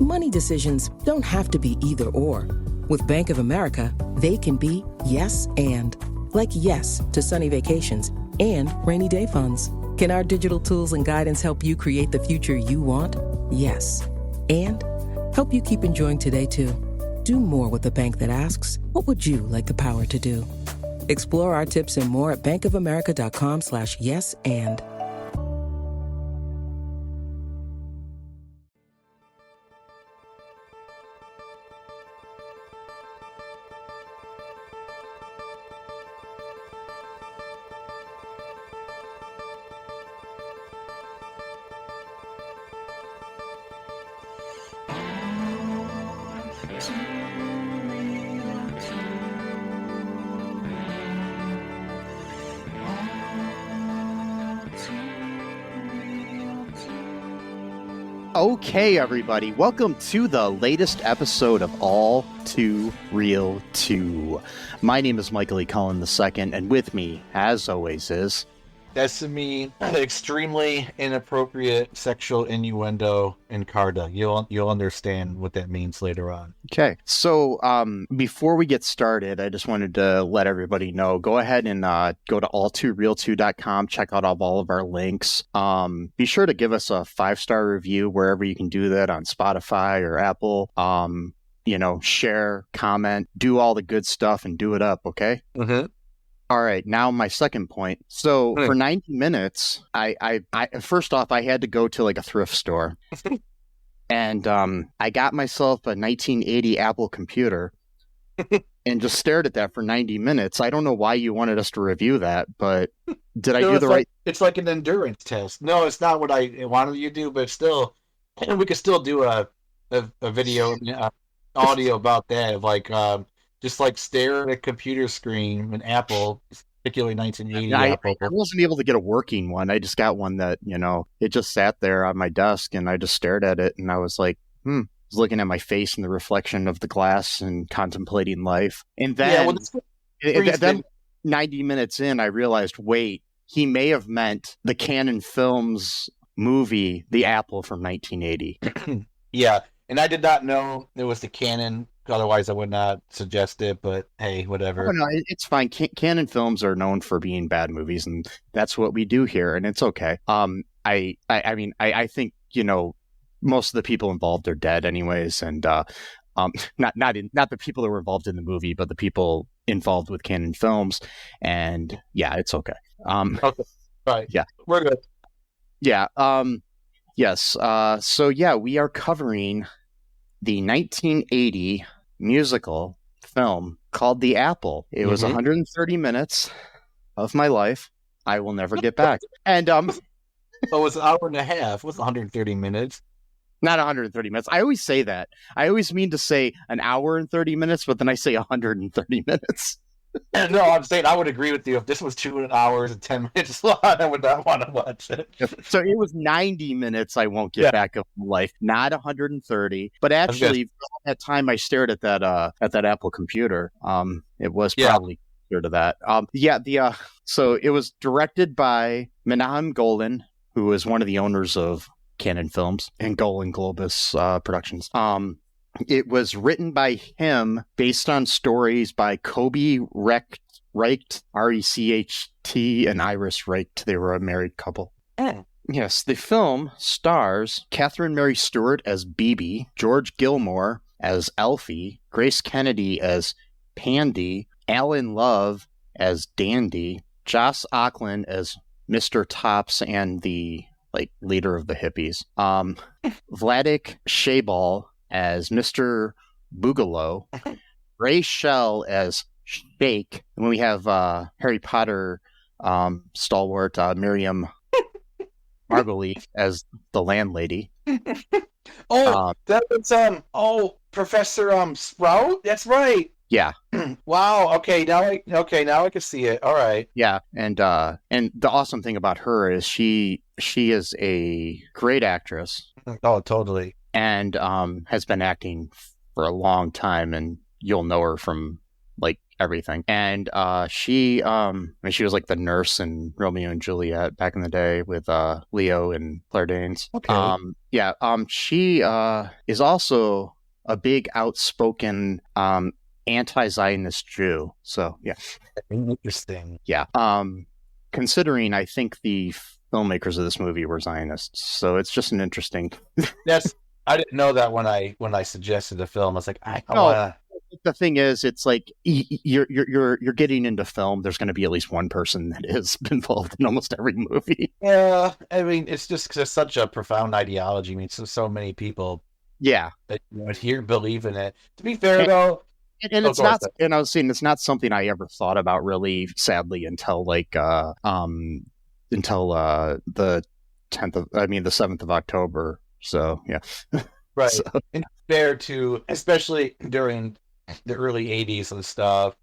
Money decisions don't have to be either or. With Bank of America, they can be yes and. Like yes to sunny vacations and rainy day funds. Can our digital tools and guidance help you create the future you want? Yes. And help you keep enjoying today too. Do more with a bank that asks, what would you like the power to do? Explore our tips and more at bankofamerica.com/yes and. Okay, everybody, welcome to the latest episode of All Too Real 2. My name is Michael E. Cullen II, and with me, as always, is... That's me, extremely inappropriate sexual innuendo in Carda. You'll understand what that means later on. Okay, so before we get started, I just wanted to let everybody know, go ahead and go to all2real2.com, check out all of our links. Be sure to give us a 5-star review wherever you can do that, on Spotify or Apple. Share, comment, do all the good stuff and do it up, okay? Mm-hmm. All right, now my second point. So for 90 minutes, I first off, I had to go to like a thrift store. And I got myself a 1980 Apple computer and just stared at that for 90 minutes. I don't know why you wanted us to review that, but did I do the right... It's like an endurance test. No, it's not what I wanted you to do, but still, we could still do a video, audio about that, of like... just like stare at a computer screen, an Apple, particularly 1980 Apple. I wasn't able to get a working one. I just got one that, it just sat there on my desk and I just stared at it and I was like, I was looking at my face in the reflection of the glass and contemplating life. And then, then 90 minutes in, I realized, wait, he may have meant the Canon Films movie, The Apple from 1980. Yeah, and I did not know it was the Canon. Otherwise, I would not suggest it, but hey, whatever. Oh, no, it's fine. Canon Films are known for being bad movies, and that's what we do here, and it's okay. I think, most of the people involved are dead anyways, and not the people that were involved in the movie, but the people involved with Canon Films, and yeah, it's okay. Okay. Right. Yeah. We're good. Yeah. Yes. So yeah, we are covering the 1980 musical film called The Apple. It was 130 minutes of my life I will never get back. And it was an hour and a half. It was 130 minutes. Not 130 minutes. I always say that. I always mean to say an hour and 30 minutes, but then I say 130 minutes. No, I'm saying I would agree with you. If this was 2 hours and 10 minutes long, I would not want to watch it. So it was 90 minutes I won't get back of my life, not 130. But actually, at that time I stared at that Apple computer. It was probably clear to that. So it was directed by Menahem Golan, who is one of the owners of Canon Films and Golan Globus Productions. It was written by him based on stories by Kobe Recht, R-E-C-H-T, and Iris Recht. They were a married couple. Yes, the film stars Catherine Mary Stewart as Bibi, George Gilmour as Alphie, Grace Kennedy as Pandi, Alan Love as Dandy, Joss Auckland as Mr. Tops and the leader of the hippies, Vladik Shaybal as Mr. Boogalow, Ray Shell as Shake, and we have Harry Potter stalwart Miriam Margolyes as the landlady. That's Professor Sprout. That's right. Yeah. Wow. Okay. Now I can see it. All right. Yeah, and the awesome thing about her is she is a great actress. Oh, totally. And has been acting for a long time, and you'll know her from everything. And she was like the nurse in Romeo and Juliet back in the day with Leo and Claire Danes. Okay. She is also a big outspoken anti-Zionist Jew. So yeah. Interesting. Yeah. Considering I think the filmmakers of this movie were Zionists, so it's just an interesting. I didn't know that when I suggested the film. I was like, I wanna. The thing is, it's like you're getting into film. There's going to be at least one person that is involved in almost every movie. Yeah, I mean, it's just because it's such a profound ideology. I mean, so many people. Yeah, that here believe in it. To be fair, though. And it's not, and I was saying it's not something I ever thought about really, sadly, until the 7th of October. So yeah, right. So. And fair to, especially during the early '80s and stuff.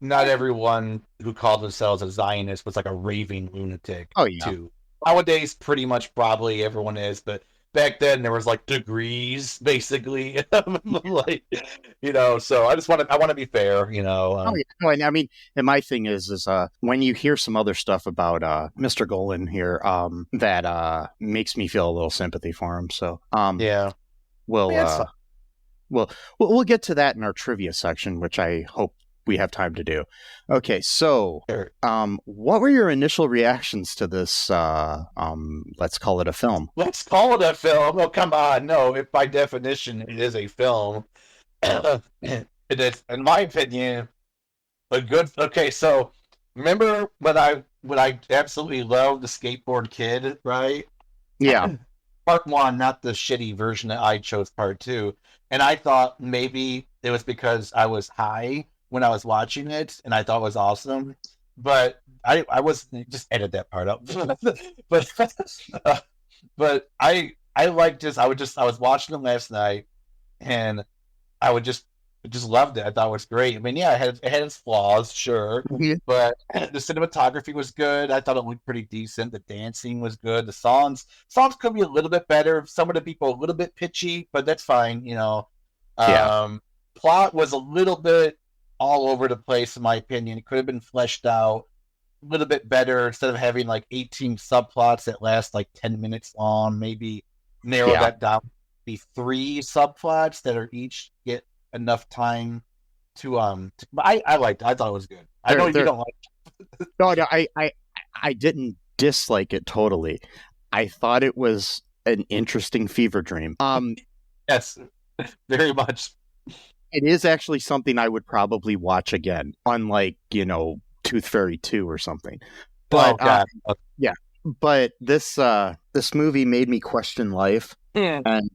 Not everyone who called themselves a Zionist was like a raving lunatic. Oh yeah. Too. Nowadays, pretty much probably everyone is, but. Back then there was like degrees basically like so I want to be fair I mean, and my thing is when you hear some other stuff about Mr. Golan here that makes me feel a little sympathy for him, so we'll get to that in our trivia section, which I hope we have time to do. Okay, so what were your initial reactions to this let's call it a film? Let's call it a film. Oh, come on. No, if by definition it is a film. It is, in my opinion, a good. Okay, so remember when I absolutely loved The Skateboard Kid, right? Yeah. Part 1, not the shitty version that I chose part 2. And I thought maybe it was because I was high when I was watching it, and I thought it was awesome, but I was just edit that part out. but I liked this. I was watching them last night, and I would just loved it. I thought it was great. I mean, yeah, it had its flaws, sure, but the cinematography was good. I thought it looked pretty decent. The dancing was good. The songs could be a little bit better. Some of the people a little bit pitchy, but that's fine. Plot was a little bit all over the place, in my opinion. It could have been fleshed out a little bit better instead of having like 18 subplots that last like 10 minutes long. Maybe narrow that down to be 3 subplots that are each get enough time to but I liked it. I thought it was good. I know you don't like it. No, I didn't dislike it totally. I thought it was an interesting fever dream. Yes, very much. It is actually something I would probably watch again, unlike, Tooth Fairy 2 or something. But but this movie made me question life and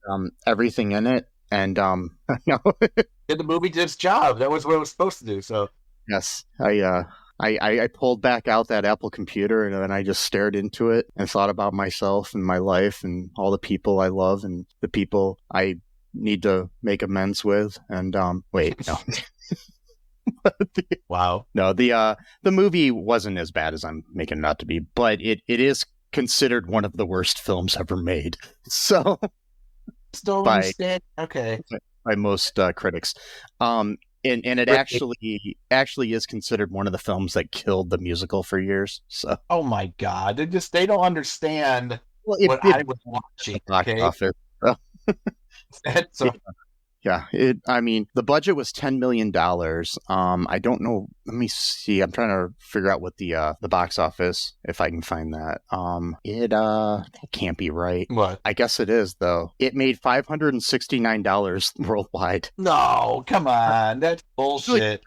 everything in it. And the movie did its job. That was what it was supposed to do. So yes, I pulled back out that Apple computer and then I just stared into it and thought about myself and my life and all the people I love and the people I need to make amends with. And wait, no. Wow. No, the movie wasn't as bad as I'm making it out to be, but it is considered one of the worst films ever made. So still understand. Okay. By most critics. And it actually is considered one of the films that killed the musical for years. So oh my God. They don't understand what I was watching. Okay. So yeah, the budget was $10 million. I don't know. Let me see. I'm trying to figure out what the box office, if I can find that. That can't be right. What? I guess it is though. It made $569 worldwide. No, come on, that's bullshit.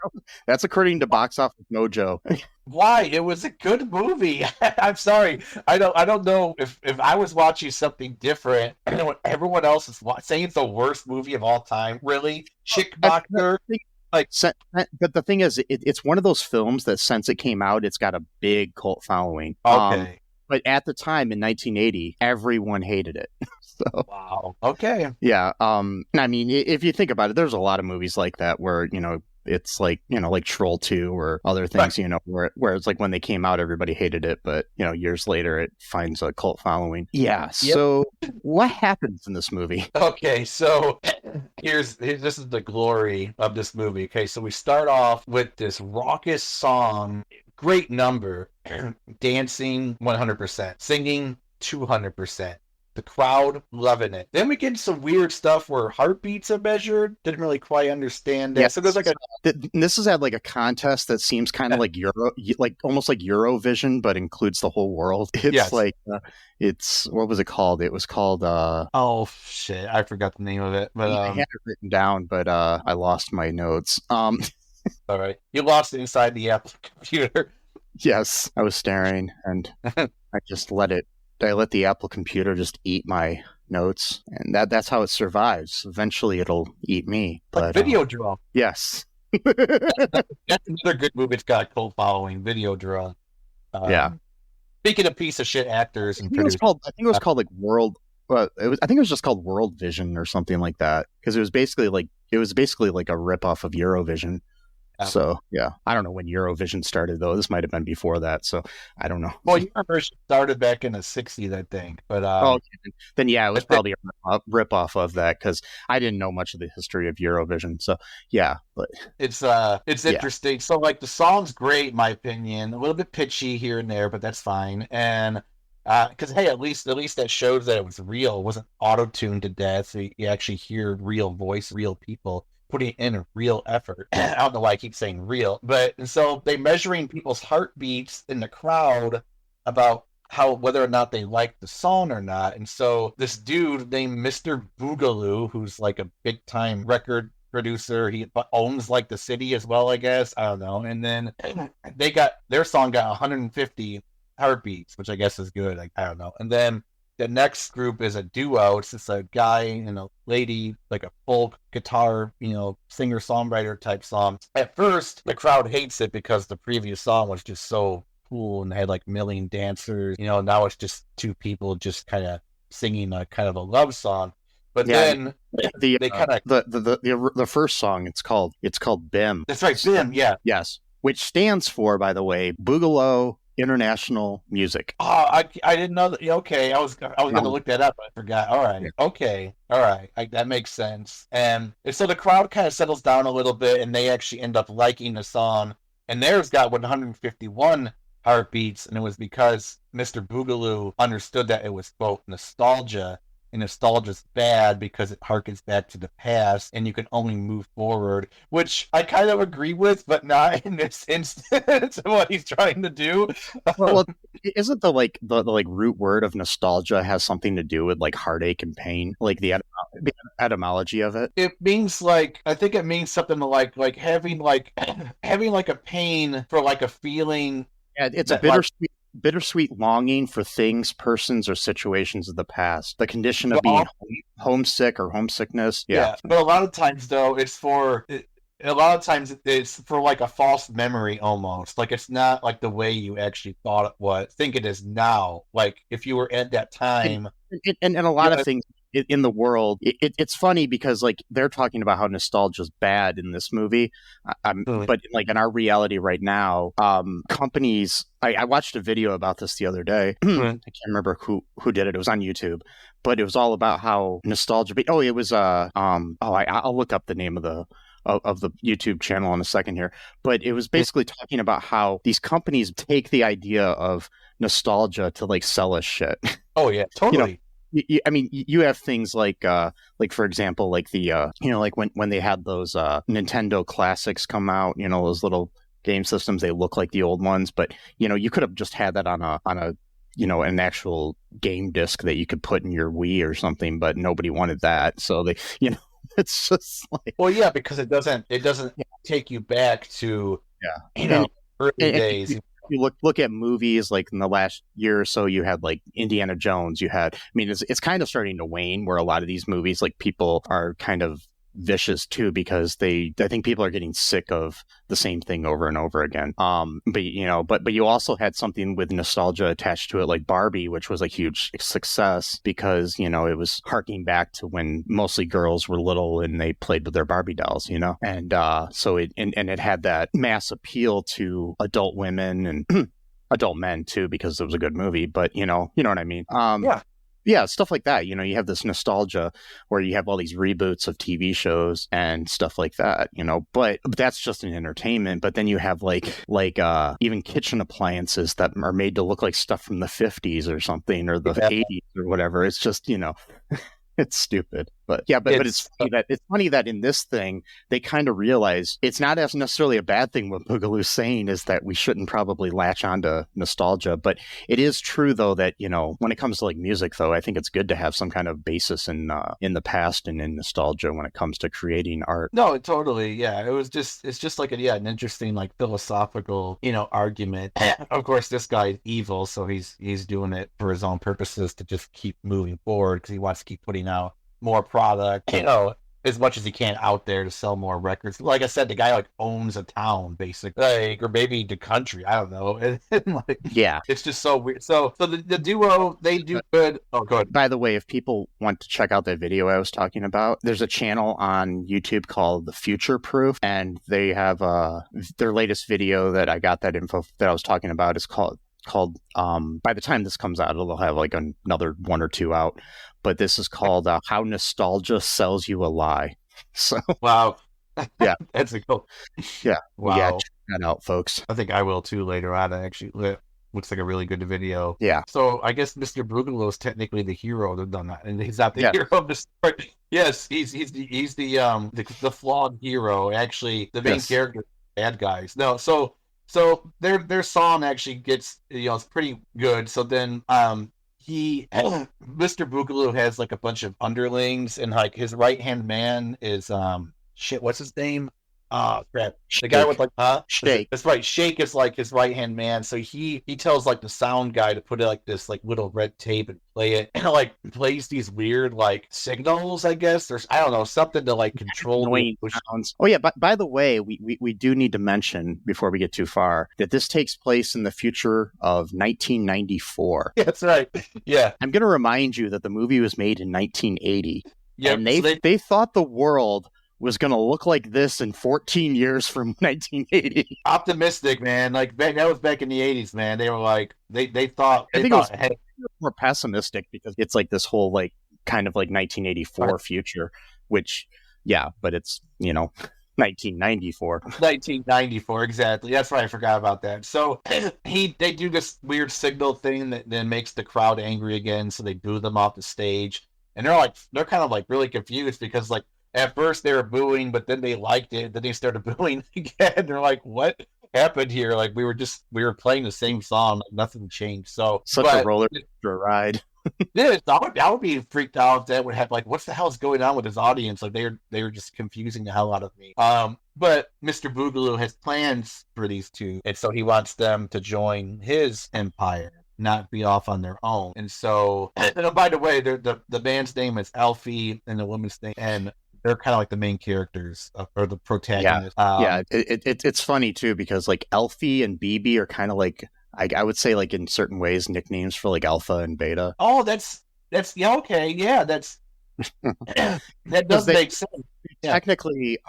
That's according to Box Office Mojo. Why? It was a good movie. I'm sorry. I don't know if I was watching something different and what everyone else is saying it's the worst movie of all time. Really? Chick Boxer? But the thing is, it's one of those films that since it came out, it's got a big cult following. Okay. But at the time in 1980, everyone hated it. So, wow. Okay. Yeah. I mean, if you think about it, there's a lot of movies like that where, it's like, like Troll 2 or other things, where it's like when they came out, everybody hated it, but years later it finds a cult following. Yeah. Yep. So what happens in this movie? Okay, so this is the glory of this movie. Okay, so we start off with this raucous song, great number, dancing 100%, singing 200%. The crowd loving it. Then we get some weird stuff where heartbeats are measured. Didn't really quite understand that. Yeah, so there's like this is at like a contest that seems kind of like almost like Eurovision, but includes the whole world. It's like what was it called? It was called oh shit, I forgot the name of it. But I had it written down, but I lost my notes. All right, you lost it inside the Apple computer. Yes, I was staring, and I just let the Apple computer just eat my notes, and that's how it survives. Eventually, it'll eat me. Like Videodrome. Yes. That's another good movie. It's got a cult following. Videodrome. Speaking of piece of shit actors and producers, I think it was called like World. I think it was just called World Vision or something like that, because it was basically like a ripoff of Eurovision. So, yeah, I don't know when Eurovision started, though. This might have been before that, so I don't know. Well, Eurovision started back in the 60s, I think. But okay. Then, yeah, it was probably a ripoff of that, because I didn't know much of the history of Eurovision. So, yeah. But it's interesting. So, like, the song's great, in my opinion. A little bit pitchy here and there, but that's fine. And because, hey, at least that shows that it was real. It wasn't auto-tuned to death. So you actually hear real voice, real people putting in a real effort. I don't know why I keep saying real, but and so they measuring people's heartbeats in the crowd about whether or not they like the song or not. And so this dude named Mr. Boogalow, who's like a big time record producer, he owns like the city as well, I guess. I don't know. And then their song got 150 heartbeats, which I guess is good. I don't know. And then the next group is a duo. It's just a guy and a lady, like a folk guitar, singer-songwriter type song. At first, the crowd hates it because the previous song was just so cool and they had like a million dancers. Now it's just two people just kind of singing a kind of a love song. But then they kind of the first song, it's called BIM. That's right, BIM. Yeah. Yes, which stands for, by the way, Boogalow International Music. Oh, I didn't know that. Okay, I was going to look that up, but I forgot. All right. Yeah. Okay. All right. That makes sense. And so the crowd kind of settles down a little bit, and they actually end up liking the song. And theirs got 151 heartbeats, and it was because Mr. Boogalow understood that it was, quote, nostalgia. And nostalgia's bad because it harkens back to the past, and you can only move forward, which I kind of agree with, but not in this instance. What he's trying to do. Well, isn't the root word of nostalgia has something to do with like heartache and pain, like the etymology of it? It means I think it means something like having a pain for like a feeling. Yeah, it's a bittersweet longing for things, persons, or situations of the past. The condition of being homesick or homesickness. Yeah. But a lot of times, though, it's for like a false memory almost. Like it's not like the way you actually think it is now. Like if you were at that time. And a lot of things in the world, it's funny because like they're talking about how nostalgia is bad in this movie, but like in our reality right now, companies. I watched a video about this the other day. I can't remember who did it. It was on YouTube, but it was all about how nostalgia. It was I'll look up the name of the YouTube channel in a second here. But it was basically talking about how these companies take the idea of nostalgia to like sell us shit. Oh yeah, totally. You have things like for example, like the like when they had those Nintendo classics come out, those little game systems, they look like the old ones, but you could have just had that on a an actual game disc that you could put in your Wii or something, but nobody wanted that, so they it's just like, well, yeah, because it doesn't take you back to early days. You look at movies like in the last year or so, you had like Indiana Jones, it's kind of starting to wane where a lot of these movies, like people are kind of vicious too, because I think people are getting sick of the same thing over and over again. But you also had something with nostalgia attached to it, like Barbie, which was a huge success because, it was harking back to when mostly girls were little and they played with their Barbie dolls, and so it had that mass appeal to adult women and adult men too, because it was a good movie, but you know what I mean? Yeah, stuff like that. You have this nostalgia where you have all these reboots of TV shows and stuff like that, but that's just an entertainment. But then you have like even kitchen appliances that are made to look like stuff from the 50s or something, or the 80s or whatever. It's just, it's stupid. But yeah, but it's funny that in this thing, they kind of realize it's not as necessarily a bad thing. What Boogalow's saying is that we shouldn't probably latch onto nostalgia. But it is true, though, that, when it comes to like music, though, I think it's good to have some kind of basis in the past and in nostalgia when it comes to creating art. No, totally. Yeah, it's just like an interesting like philosophical, argument. Of course, this guy's evil, so he's doing it for his own purposes to just keep moving forward because he wants to keep putting out more product, as much as he can out there to sell more records. Like I said, the guy like owns a town basically, or maybe the country. I don't know. And it's just so weird. So the duo, they do good. Oh, go ahead. By the way, if people want to check out that video I was talking about, there's a channel on YouTube called The Future Proof, and they have their latest video that I got that info that I was talking about is called by the time this comes out, it'll have like another one or two out, but this is called How Nostalgia Sells You a Lie. So wow. Yeah. That's a cool. Yeah. Wow. Yeah, check that out, folks. I think I will too later on. Actually, looks like a really good video. Yeah. So I guess Mr. Boogalow is technically the hero of the and he's not the hero of the story. Yes, he's the flawed hero. Actually, the main character, bad guys. No, so their song actually gets, it's pretty good. So then Mr. Boogalow has like a bunch of underlings, and like his right hand man is what's his name? Crap. The guy with like Shake. That's right. Shake is like his right hand man. So he tells like the sound guy to put it like this like little red tape and play it, and like plays these weird like signals, I guess. There's something to like control the sounds. Oh yeah, but by the way, we do need to mention before we get too far that this takes place in the future of 1994. Yeah, that's right. Yeah. I'm going to remind you that the movie was made in 1980. Yeah. And they thought the world was going to look like this in 14 years from 1980. Optimistic, man. Like that was back in the 80s, man. They were like they thought. I think it was more pessimistic because it's like this whole like kind of like 1984 future, which but it's 1994. 1994, exactly. That's right. I forgot about that. So they do this weird signal thing that then makes the crowd angry again. So they boo them off the stage, and they're kind of like really confused because like. At first they were booing, but then they liked it. Then they started booing again. They're like, "What happened here? Like we were playing the same song. Like, nothing changed." So such a roller coaster ride. Yeah, I would be freaked out if that would happen. Like, what the hell is going on with his audience? Like they were just confusing the hell out of me. But Mr. Boogalow has plans for these two, and so he wants them to join his empire, not be off on their own. And so, and by the way, the man's name is Alphie, and the woman's name and. They're kind of like the main characters or the protagonists. It's funny too because like Alphie and Bibi are kind of like I would say like in certain ways nicknames for like Alpha and Beta. Oh, that's okay, yeah, that's that does make sense. Technically,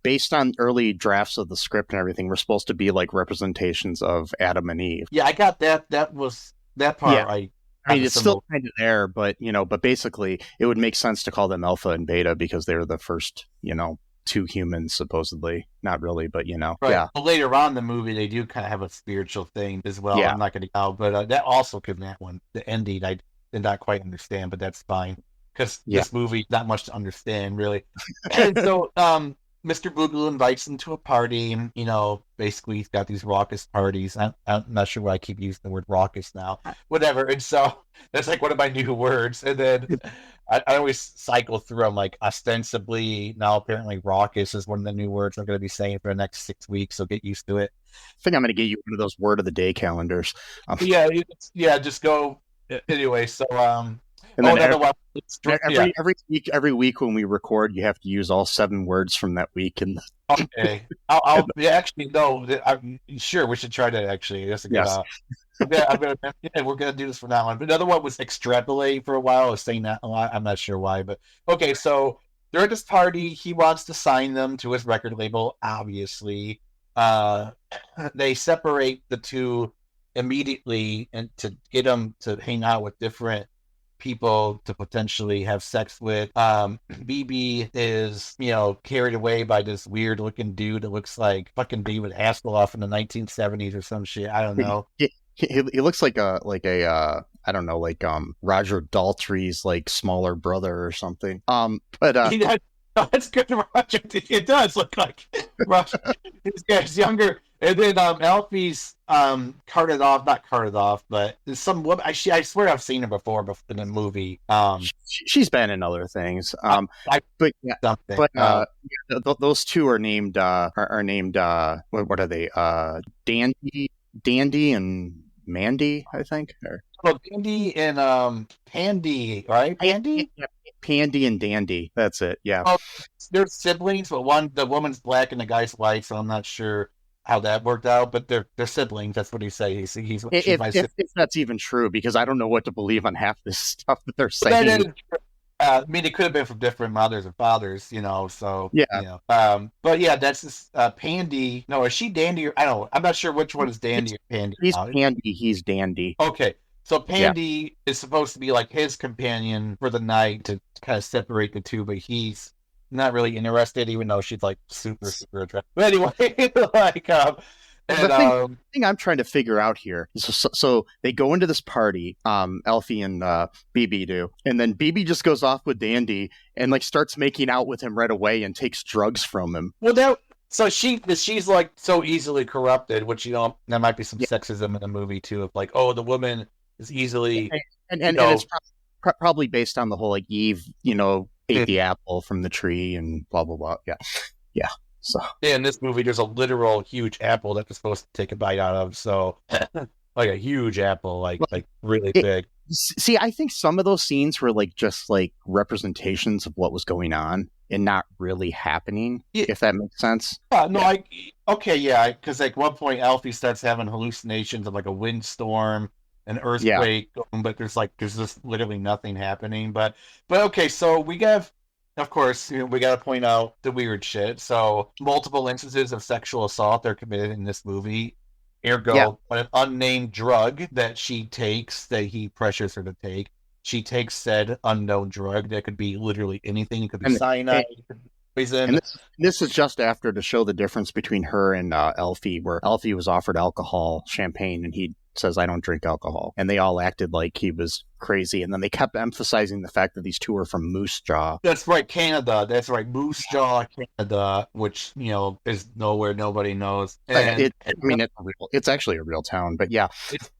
based on early drafts of the script and everything, we're supposed to be like representations of Adam and Eve. Yeah, I got that. That was that part. Yeah. I mean, it's still kind of there, but basically it would make sense to call them Alpha and Beta because they were the first, two humans, supposedly. Not really, but Right. Yeah. But later on in the movie, they do kind of have a spiritual thing as well. Yeah. I'm not going to go, but that also could be that one. The ending, I did not quite understand, but that's fine because this movie, not much to understand, really. And so, Mr. Boogalow invites them to a party, and basically he's got these raucous parties. I'm not sure why I keep using the word raucous now. Whatever. And so that's like one of my new words. And then I always cycle through them, like ostensibly. Now apparently raucous is one of the new words I'm going to be saying for the next 6 weeks. So get used to it. I think I'm going to get you one of those word of the day calendars. Yeah. Just go anyway. So And then every week when we record, you have to use all 7 words from that week. And okay, I'll actually no. I'm sure we should try that. Actually, that's a good. Yes. We're gonna do this from now on. But another one was extrapolate for a while. I was saying that a lot. I'm not sure why, but okay. So they're at this party. He wants to sign them to his record label. Obviously, they separate the two immediately, and to get them to hang out with different people to potentially have sex with. Bibi is, carried away by this weird looking dude that looks like fucking David Hasselhoff in the 1970s or some shit. I don't know. He looks like a I don't know, like Roger Daltrey's like smaller brother or something. That's good, Roger. It does look like Roger. This guy's younger. And then Alphie's not carted off, but there's some woman. I swear I've seen her before in a movie. She's been in other things. Those two are named. What are they? Dandy and Mandy, I think. Dandy and Pandi, right? Pandi? Pandi and Dandy. That's it. Yeah. Oh, they're siblings, but the woman's black and the guy's white, so I'm not sure how that worked out, but they're siblings. That's what he says. If that's even true, because I don't know what to believe on half this stuff that they're saying. It could have been from different mothers and fathers, so yeah. But yeah, that's this Pandi. No, is she Dandy? Or I don't know. I'm not sure which one is Dandy or Pandi. He's Pandi. He's Dandy. Okay. So Pandi is supposed to be like his companion for the night to kind of separate the two, but he's not really interested, even though she's like super, super attractive. But anyway, the thing I'm trying to figure out here is so they go into this party, Alphie and Bibi do, and then Bibi just goes off with Dandy and like starts making out with him right away and takes drugs from him. Well, so she's like so easily corrupted, which there might be some sexism in the movie too, of like, oh, the woman is easily and it's probably based on the whole like Eve, ate the apple from the tree and blah blah blah. Yeah. So in this movie, there's a literal huge apple that they're supposed to take a bite out of. So like a huge apple, like really big. See, I think some of those scenes were like just like representations of what was going on and not really happening. Yeah. If that makes sense. Because like one point Alphie starts having hallucinations of like a windstorm, an earthquake, but there's just literally nothing happening. But okay, so we have, of course, we got to point out the weird shit. So multiple instances of sexual assault are committed in this movie. Ergo, an unnamed drug that she takes, that he pressures her to take. She takes said unknown drug that could be literally anything. It could be cyanide, poison. And this is just after to show the difference between her and Alphie, where Alphie was offered alcohol, champagne, and he says, I don't drink alcohol. And they all acted like he was crazy. And then they kept emphasizing the fact that these two are from Moose Jaw. That's right, Canada. That's right, Moose Jaw, Canada, which, is nowhere nobody knows. And, it's actually a real town, but yeah.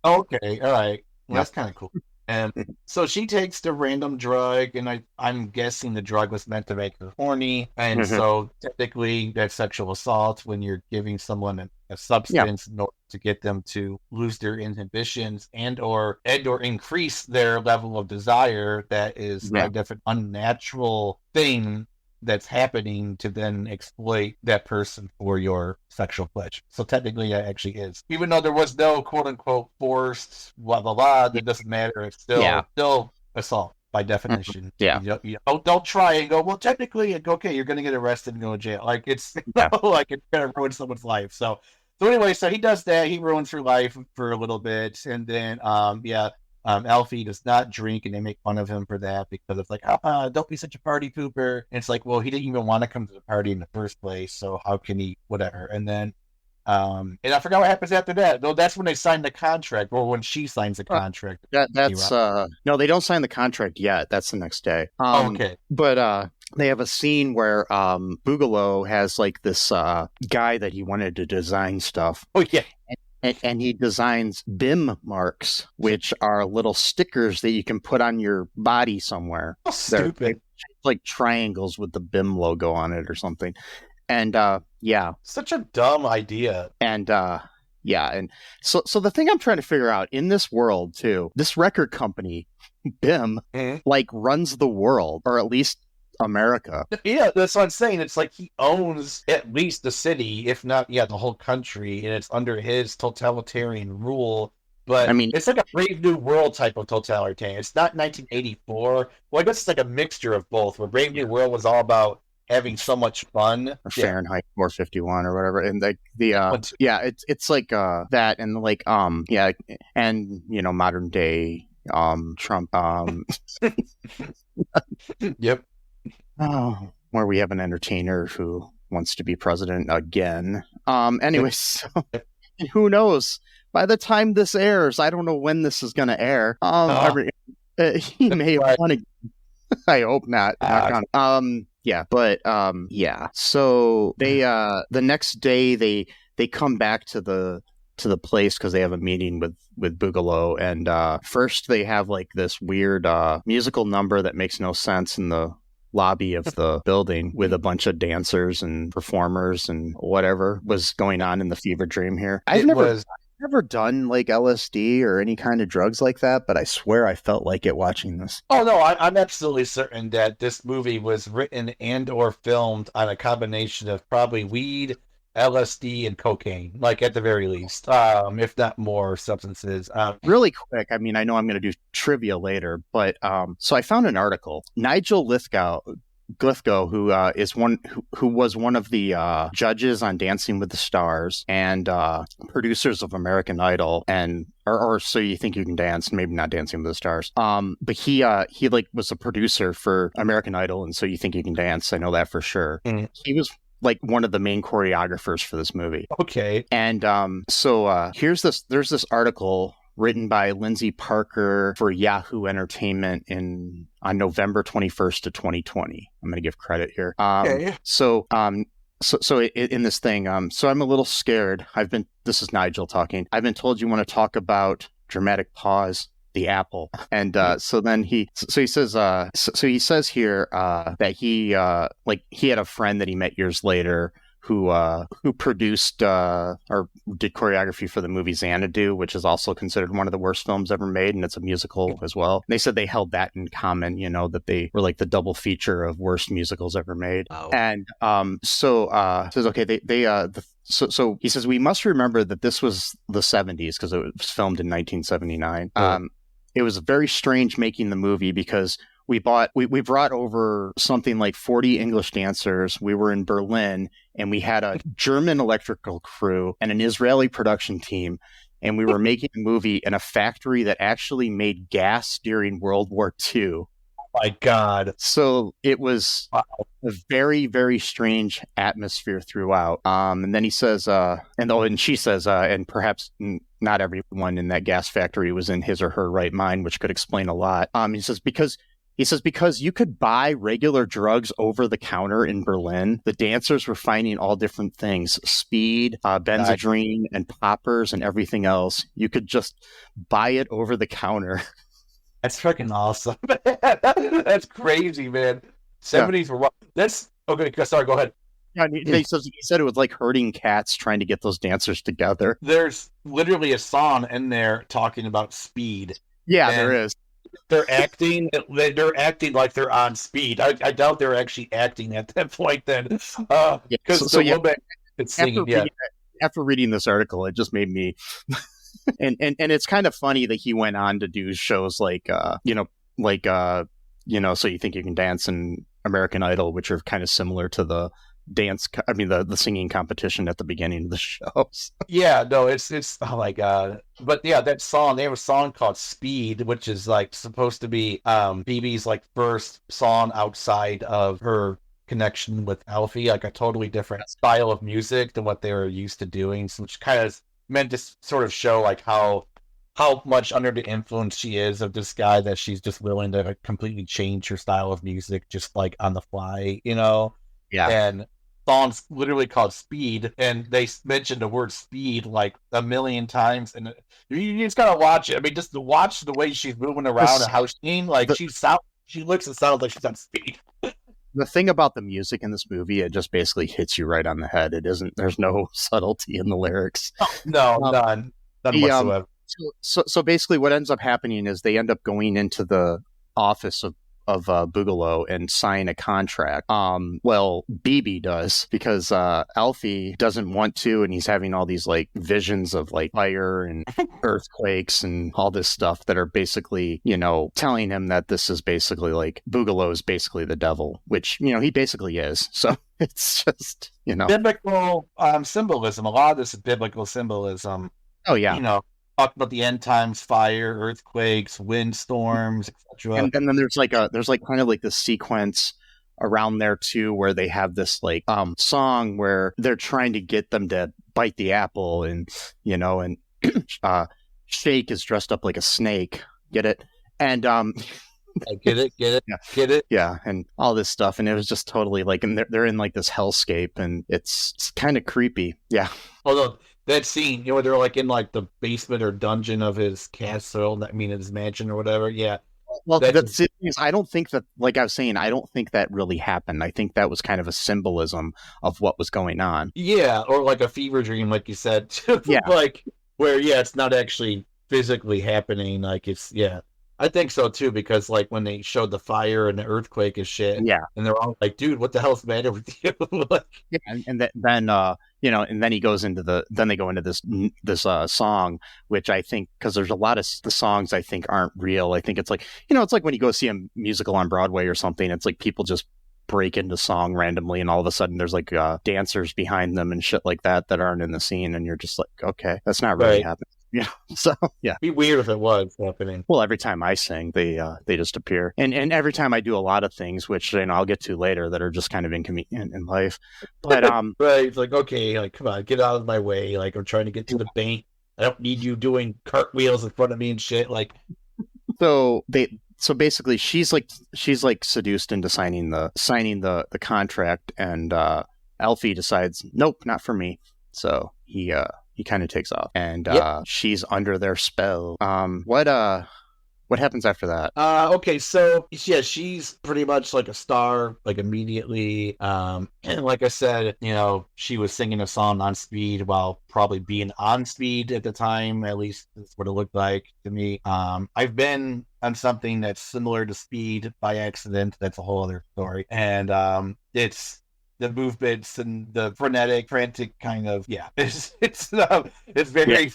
Okay, all right. Well, that's kind of cool. And so she takes the random drug, and I'm guessing the drug was meant to make her horny. And so technically that's sexual assault when you're giving someone a substance in order to get them to lose their inhibitions and or increase their level of desire. That is a different unnatural thing that's happening to then exploit that person for your sexual pleasure. So technically that actually is. Even though there was no quote unquote forced blah blah blah, that doesn't matter. It's still assault by definition. Don't try and go, well, technically okay, you're gonna get arrested and go to jail. Like it's like it's gonna ruin someone's life. So anyway, so he does that, he ruins her life for a little bit, and then Alphie does not drink, and they make fun of him for that because it's like, don't be such a party pooper. And it's like, well, he didn't even want to come to the party in the first place, so how can he, whatever. And then, and I forgot what happens after that. Though that's when they sign the contract, or when she signs the contract. No, they don't sign the contract yet. That's the next day. Okay. But they have a scene where Boogalow has like this guy that he wanted to design stuff. Oh yeah. And he designs BIM marks, which are little stickers that you can put on your body somewhere. Oh, stupid. They're like triangles with the BIM logo on it or something. And such a dumb idea. And Yeah, and so the thing I'm trying to figure out in this world too, this record company, BIM, like runs the world, or at least America. Yeah, that's what I'm saying. It's like he owns at least the city, if not, the whole country, and it's under his totalitarian rule. But I mean, it's like a Brave New World type of totalitarian. It's not 1984. Well, I guess it's like a mixture of both, where Brave New World was all about having so much fun. Or Fahrenheit 451 or whatever, and it's like that, and like and modern day Trump Yep. Oh, where we have an entertainer who wants to be president again. Anyways, so, and who knows? By the time this airs, I don't know when this is going to air. He may have won again. I hope not. So they the next day they come back to the place because they have a meeting with Boogalow, and first they have like this weird musical number that makes no sense in the lobby of the building with a bunch of dancers and performers and whatever was going on in the fever dream here. I've never done like LSD or any kind of drugs like that, but I swear I felt like it watching this. Oh no, I'm absolutely certain that this movie was written and or filmed on a combination of probably weed, LSD, and cocaine, like at the very least, if not more substances. Really quick, I mean, I know I'm going to do trivia later, but so I found an article. Nigel Lithgow, who was one of the judges on Dancing with the Stars and producers of American Idol, and or So You Think You Can Dance, maybe not Dancing with the Stars. But he like was a producer for American Idol and So You Think You Can Dance. I know that for sure. Mm-hmm. He was like one of the main choreographers for this movie. Okay. And there's this article written by Lindsay Parker for Yahoo Entertainment on November 21st of 2020. I'm going to give credit here. Okay. So in this thing, so I'm a little scared. This is Nigel talking. I've been told you want to talk about dramatic pause, the apple. And so he says here that he had a friend that he met years later who produced or did choreography for the movie Xanadu, which is also considered one of the worst films ever made, and it's a musical as well. They said they held that in common, that they were like the double feature of worst musicals ever made. Oh. And says okay, so he says we must remember that this was the 70s because it was filmed in 1979. It was very strange making the movie because we brought over something like 40 English dancers. We were in Berlin, and we had a German electrical crew and an Israeli production team, and we were making a movie in a factory that actually made gas during World War II. Oh my God. So it was a very, very strange atmosphere throughout. And then he says, and she says, and perhaps not everyone in that gas factory was in his or her right mind, which could explain a lot. He says, because you could buy regular drugs over the counter in Berlin, the dancers were finding all different things, speed, benzodrine, and poppers, and everything else. You could just buy it over the counter. That's freaking awesome. That's crazy, man. 70s were... That's... Okay, sorry, go ahead. Yeah, he said it was like herding cats trying to get those dancers together. There's literally a song in there talking about speed. Yeah, there is. They're acting like they're on speed. I doubt they're actually acting at that point then. Because it's singing. After reading this article, it just made me... and it's kind of funny that he went on to do shows like So You Think You Can Dance and American Idol, which are kind of similar to the the singing competition at the beginning of the shows. Yeah, no, it's oh my God. But yeah, that song, they have a song called Speed, which is like supposed to be Bibi's like first song outside of her connection with Alphie, like a totally different style of music than what they were used to doing, which kind of meant to sort of show like how much under the influence she is of this guy, that she's just willing to completely change her style of music just like on the fly, Yeah. And song's literally called Speed, and they mentioned the word speed like a million times, and you just gotta watch it. I mean, just to watch the way she's moving around and how she looks and sounds like she's on speed. the thing about the music in this movie, it just basically hits you right on the head. There's no subtlety in the lyrics. No, Um, none the whatsoever. So basically, what ends up happening is they end up going into the office of Boogalow and sign a contract. Well, Bibi does because Alphie doesn't want to, and he's having all these like visions of like fire and earthquakes and all this stuff that are basically, telling him that this is basically like Boogalow is basically the devil, which he basically is. So it's just biblical symbolism. A lot of this is biblical symbolism. Oh yeah. Talk about the end times, fire, earthquakes, windstorms, etc. And then there's kind of like this sequence around there too, where they have this like song where they're trying to get them to bite the apple, and and Shake is dressed up like a snake. Get it? And I get it, yeah. get it. Yeah, and all this stuff, and it was just totally like, and they're in like this hellscape, and it's kind of creepy. Yeah. Although that scene, they're like in like the basement or dungeon of his castle, his mansion or whatever. Yeah. Well, I don't think that, like I was saying, I don't think that really happened. I think that was kind of a symbolism of what was going on. Yeah, or like a fever dream, like you said. Yeah. Like where, it's not actually physically happening. Like it's, I think so too, because like when they showed the fire and the earthquake and shit, yeah, and they're all like, "Dude, what the hell's the matter with you?" Like, yeah, and then and then he goes into then they go into this song, which I think, because there's a lot of the songs I think aren't real. I think it's like it's like when you go see a musical on Broadway or something. It's like people just break into song randomly, and all of a sudden there's like dancers behind them and shit like that aren't in the scene, and you're just like, okay, that's not really happening. Yeah. So yeah. It'd be weird if it was happening. Well, every time I sing, they just appear, and every time I do a lot of things, which I'll get to later, that are just kind of inconvenient in life. But right, it's like, okay, like come on, get out of my way. Like I'm trying to get to the bank. I don't need you doing cartwheels in front of me and shit. Like, so basically, she's like seduced into signing the contract, and Alphie decides, nope, not for me. So he kind of takes off, and she's under their spell. What happens after that? Okay, so yeah, she's pretty much like a star, like immediately. And like I said, she was singing a song on speed while probably being on speed at the time. At least that's what it looked like to me. I've been on something that's similar to speed by accident. That's a whole other story. And it's the movements and the frantic kind of, it's very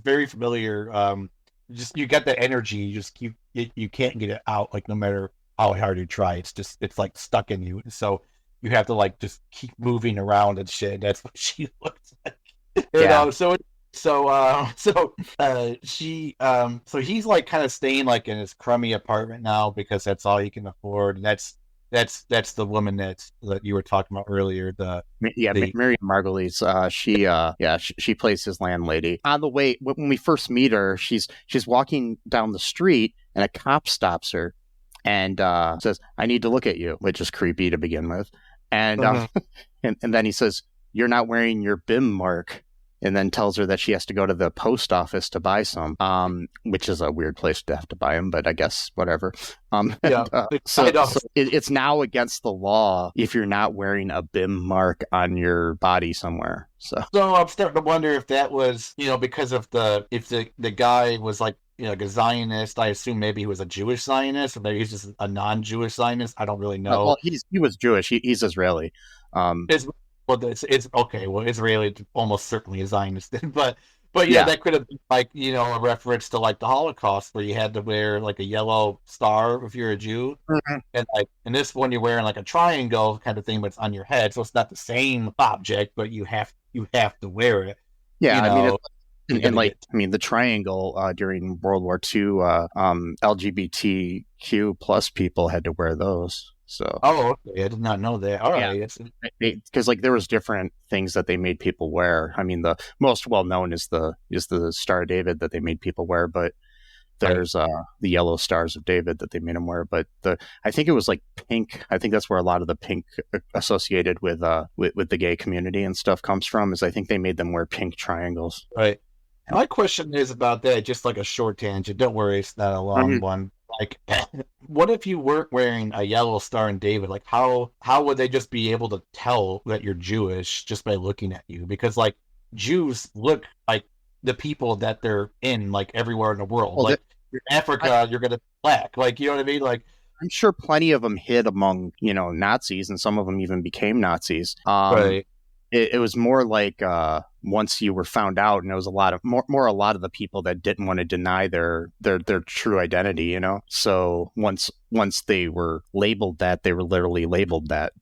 very familiar. Just you get the energy, you just you can't get it out, like no matter how hard you try. It's like stuck in you, so you have to like just keep moving around and shit. That's what she looks like. So he's like kind of staying like in his crummy apartment now because that's all he can afford, and that's the woman that you were talking about earlier. Miriam Margolyes. She plays his landlady. On the way, when we first meet her, she's walking down the street, and a cop stops her and says, "I need to look at you," which is creepy to begin with. And and then he says, "You're not wearing your BIM mark." And then tells her that she has to go to the post office to buy some, which is a weird place to have to buy them, but I guess whatever. So it's now against the law if you're not wearing a BIM mark on your body somewhere. So I'm starting to wonder if that was, because of if the guy was like, like a Zionist. I assume maybe he was a Jewish Zionist, or maybe he's just a non-Jewish Zionist. I don't really know. Well, he was Jewish. He's Israeli. Well, it's okay. Well, Israeli almost certainly a Zionist, but that could have been like a reference to like the Holocaust, where you had to wear like a yellow star if you're a Jew, and like in this one you're wearing like a triangle kind of thing, but it's on your head, so it's not the same object, but you have to wear it. Yeah, the triangle during World War II, LGBTQ plus people had to wear those. So okay, I did not know that. All right, because like there was different things that they made people wear. I mean, the most well known is the Star of David that they made people wear, but there's the yellow stars of David that they made them wear. But I think it was like pink. I think that's where a lot of the pink associated with the gay community and stuff comes from. Is I think they made them wear pink triangles. Right. My question is about that. Just like a short tangent. Don't worry, it's not a long one. like, what if you weren't wearing a yellow Star and David? Like, how would they just be able to tell that you're Jewish just by looking at you? Because like Jews look like the people that they're in, like everywhere in the world. Well, like you're in Africa, you're gonna be black. Like, you know what I mean? Like, I'm sure plenty of them hid among, Nazis, and some of them even became Nazis. right. It was more like once you were found out, and it was a lot of the people that didn't want to deny their true identity, So once they were labeled that, they were literally labeled that,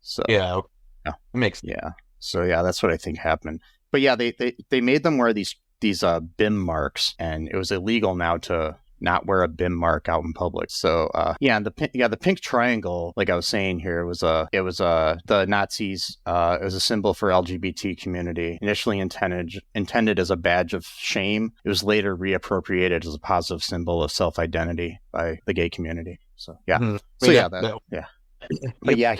So Yeah, yeah, it makes yeah. So yeah, that's what I think happened. But yeah, they made them wear these BIM marks, and it was illegal now to not wear a BIM mark out in public. So the pink triangle, like I was saying here, was the Nazis. It was a symbol for LGBT community. Initially intended as a badge of shame, it was later reappropriated as a positive symbol of self-identity by the gay community. So yeah, mm-hmm. But yeah,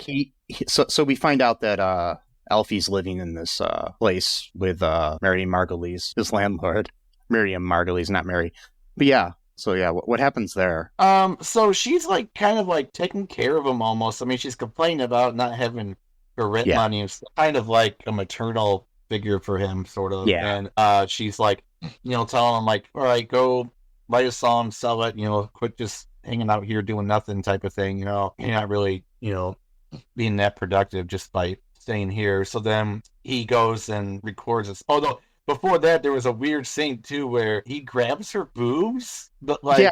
so we find out that Alphie's living in this place with Miriam Margolyes, his landlord. Miriam Margolyes, not Mary. But yeah. So yeah, what happens there? So she's like kind of like taking care of him almost. I mean, she's complaining about not having her rent money. It's kind of like a maternal figure for him, sort of. Yeah. And she's like, telling him like, all right, go write a song, sell it, quit just hanging out here doing nothing type of thing. You're not really, being that productive just by staying here. So then he goes and records this. Oh no. Before that, there was a weird scene too where he grabs her boobs, but like,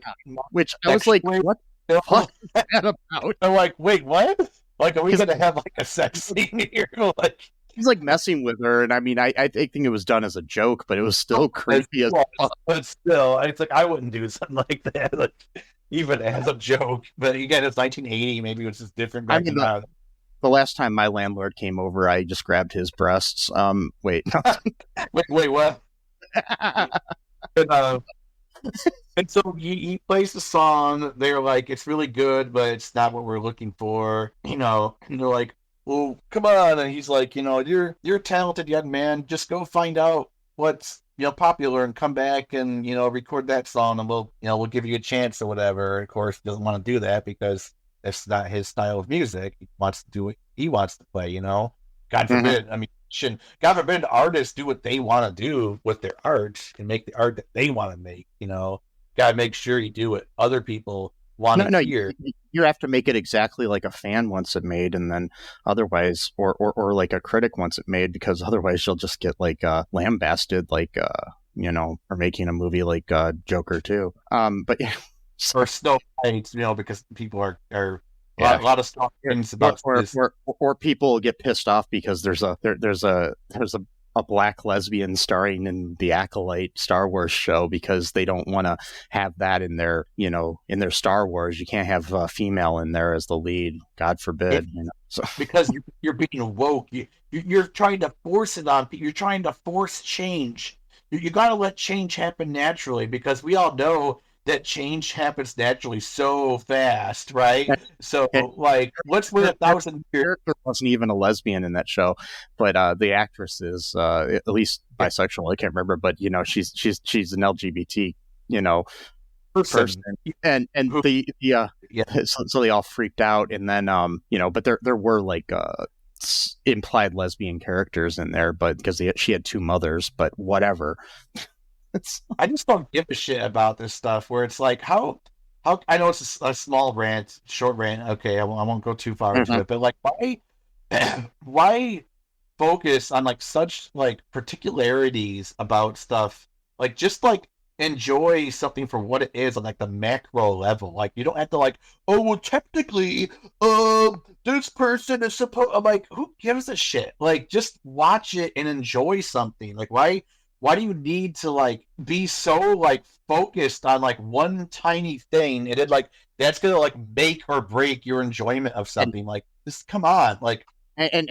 which I was like, what the fuck is that about? I'm like, wait, what? Like, are we gonna have like a sex scene here? Like, he's like messing with her, and I mean, I think it was done as a joke, but it was still creepy as fuck. But still, it's like I wouldn't do something like that, like even as a joke. But again, it's 1980, maybe it was just different back then. The last time my landlord came over, I just grabbed his breasts. Wait. wait, what? And so he plays the song. They're like, it's really good, but it's not what we're looking for, And they're like, well, come on. And he's like, you're a talented young man. Just go find out what's popular and come back and record that song, and we'll give you a chance or whatever. Of course, he doesn't want to do that because that's not his style of music. He wants to do what he wants to play, God forbid. Mm-hmm. I mean, God forbid artists do what they want to do with their art and make the art that they want to make, Got to make sure you do what other people want to hear. You have to make it exactly like a fan wants it made, and then otherwise, or like a critic wants it made, because otherwise you'll just get like lambasted, like, or making a movie like Joker 2. But yeah. Or Snow White, because people are a lot of strong things about this. Or people get pissed off because there's a black lesbian starring in the Acolyte Star Wars show, because they don't want to have that in their Star Wars. You can't have a female in there as the lead. God forbid. So. Because you're being woke. You're trying to force it on people. You're trying to force change. You got to let change happen naturally, because we all know that change happens naturally so fast, right? So, like, let's wait 1,000 years. The character wasn't even a lesbian in that show, but the actress is at least bisexual. I can't remember, but she's an LGBT, person, and so they all freaked out, and then but there were like implied lesbian characters in there, but because she had two mothers, but whatever. I just don't give a shit about this stuff where it's like, how I know it's a small rant, short rant. Okay, I won't go too far into it, but like, why focus on like such like particularities about stuff? Like, just like enjoy something for what it is on like the macro level. Like, you don't have to like, oh well, technically, this person is supposed. I'm like, who gives a shit? Like, just watch it and enjoy something. Like, why do you need to like be so like focused on like one tiny thing, and then like that's gonna like make or break your enjoyment of something? Like, just come on, like, and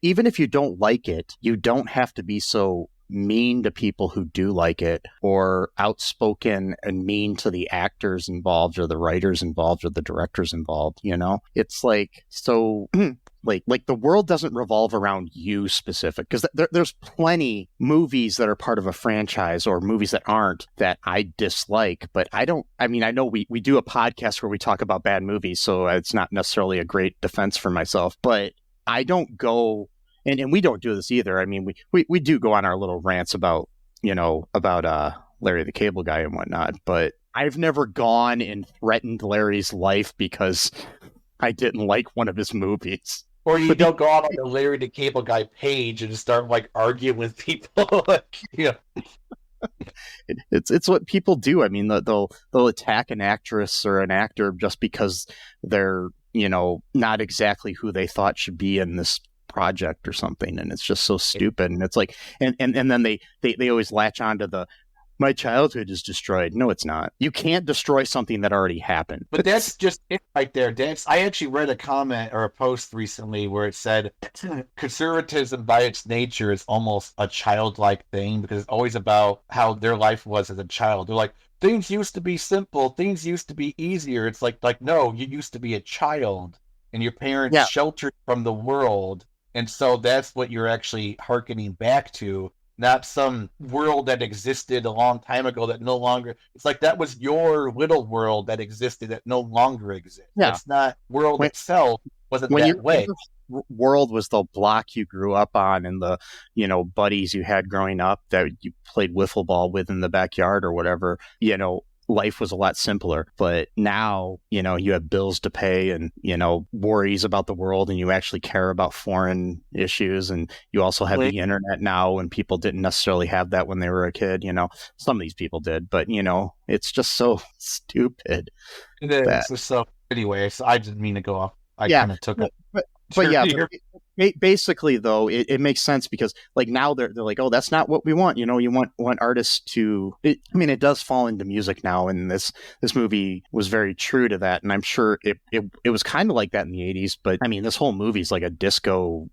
even if you don't like it, you don't have to be so mean to people who do like it, or outspoken and mean to the actors involved, or the writers involved, or the directors involved. It's like, so like the world doesn't revolve around you specific, because there's plenty movies that are part of a franchise or movies that aren't that I dislike, but I know we do a podcast where we talk about bad movies, so it's not necessarily a great defense for myself, but I don't go, and we don't do this either. I mean, we do go on our little rants about Larry the Cable Guy and whatnot, but I've never gone and threatened Larry's life because I didn't like one of his movies. Or you don't go out on the Larry the Cable Guy page and start like arguing with people. Like, yeah. It's what people do. I mean, they'll attack an actress or an actor just because they're, not exactly who they thought should be in this project or something, and it's just so stupid. And it's like, and then they always latch onto the, my childhood is destroyed. No, it's not. You can't destroy something that already happened. But that's just it right there. I actually read a comment or a post recently where it said conservatism by its nature is almost a childlike thing, because it's always about how their life was as a child. They're like, things used to be simple. Things used to be easier. It's like no, you used to be a child and your parents sheltered from the world. And so that's what you're actually hearkening back to. Not some world that existed a long time ago that no longer... It's like that was your little world that existed that no longer exists. Yeah. It's not... World itself wasn't that way. World was the block you grew up on and the, buddies you had growing up that you played wiffle ball with in the backyard or whatever, life was a lot simpler. But now, you have bills to pay and, worries about the world, and you actually care about foreign issues. And you also have the internet now, and people didn't necessarily have that when they were a kid. Some of these people did, but, it's just so stupid. It is. So anyway, so I didn't mean to go off. I kind of took it. But basically, though, it makes sense because, like, now they're like, oh, that's not what we want. You want artists to. It does fall into music now, and this movie was very true to that. And I'm sure it was kind of like that in the 80s. But this whole movie is like a disco,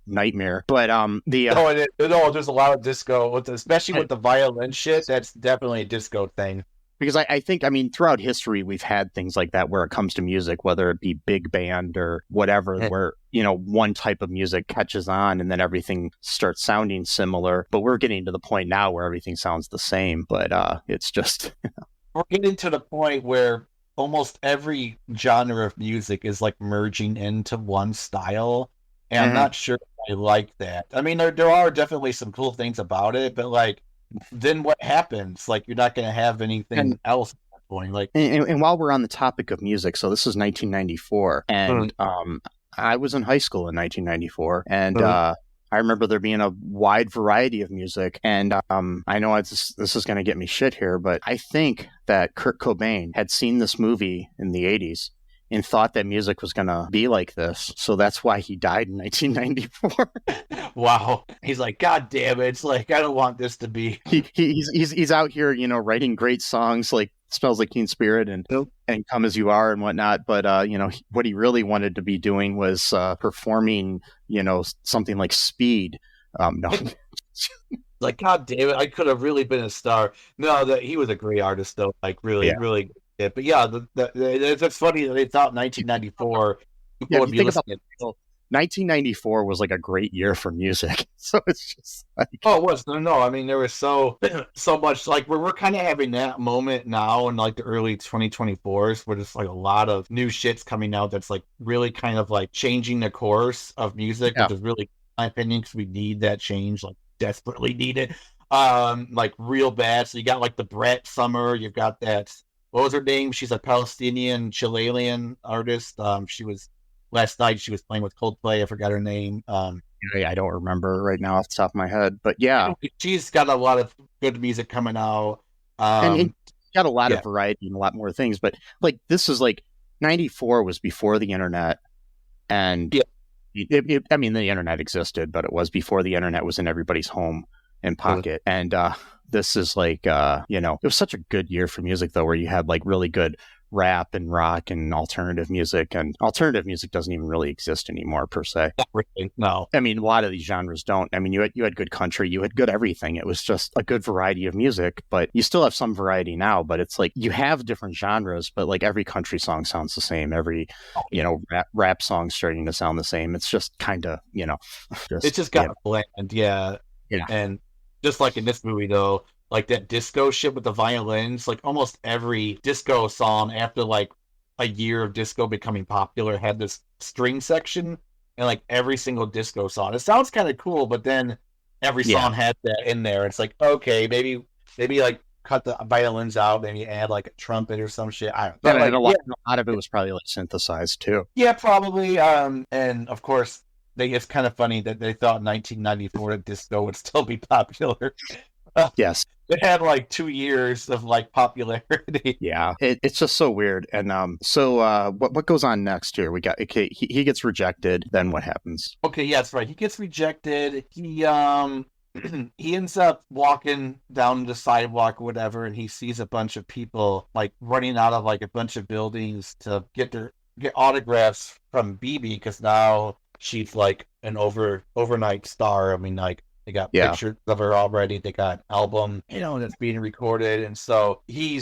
nightmare. But there's a lot of disco, especially with the violin shit. That's definitely a disco thing. Because I think, throughout history, we've had things like that where it comes to music, whether it be big band or whatever, where, one type of music catches on and then everything starts sounding similar. But we're getting to the point now where everything sounds the same. But it's just... We're getting to the point where almost every genre of music is like merging into one style. And I'm not sure I like that. There are definitely some cool things about it, but like, then what happens? Like, you're not going to have anything else at that point. Like, and while we're on the topic of music, so this is 1994, and I was in high school in 1994, and I remember there being a wide variety of music. And I know this is going to get me shit here, but I think that Kurt Cobain had seen this movie in the 80s and thought that music was going to be like this. So that's why he died in 1994. Wow. He's like, God damn it. It's like, I don't want this to be. He's out here, writing great songs like Smells Like Teen Spirit and Come As You Are and whatnot. But, what he really wanted to be doing was performing, something like Speed. No. Like, God damn it. I could have really been a star. No, he was a great artist, though. Like, really. Yeah, but yeah, it's funny that they thought 1994 people would be listening. 1994 was like a great year for music, so it's just like... Oh, it was. No. There was so much, like, we're kind of having that moment now in like the early 2024s where there's like a lot of new shit's coming out that's like really kind of like changing the course of music, which is really, in my opinion, because we need that change, like desperately need it, like real bad. So you got like the Brett Summer, you've got that. What was her name? She's a Palestinian, Chilean artist. Last night she was playing with Coldplay. I forgot her name. I don't remember right now off the top of my head, but yeah. She's got a lot of good music coming out. And got a lot of variety and a lot more things. But like, this is like, 94 was before the internet. And the internet existed, but it was before the internet was in everybody's home and pocket. And this is like, it was such a good year for music, though, where you had like really good rap and rock and alternative music. And alternative music doesn't even really exist anymore, per se. Not really, no. I mean, a lot of these genres don't. I mean, you had good country, you had good everything. It was just a good variety of music, but you still have some variety now. But it's like you have different genres, but like every country song sounds the same. Every, rap song starting to sound the same. It's just kind of, it just got bland, yeah. And just like in this movie, though, like that disco shit with the violins, like almost every disco song after like a year of disco becoming popular had this string section, and like every single disco song. It sounds kind of cool, but then every song had that in there. It's like, okay, maybe like cut the violins out, maybe add like a trumpet or some shit. I don't know. And a lot of it was probably like synthesized too. Yeah, probably. And of course, it's kind of funny that they thought in 1994 that disco would still be popular. Yes. It had like 2 years of like popularity. Yeah, it's just so weird. And so what goes on next here? We got he gets rejected. Then what happens? Okay, yeah, that's right. He gets rejected. He he ends up walking down the sidewalk or whatever, and he sees a bunch of people like running out of like a bunch of buildings to get autographs from Bibi, because now she's like an overnight star. I mean, like, they got pictures of her already. They got album, that's being recorded. And so he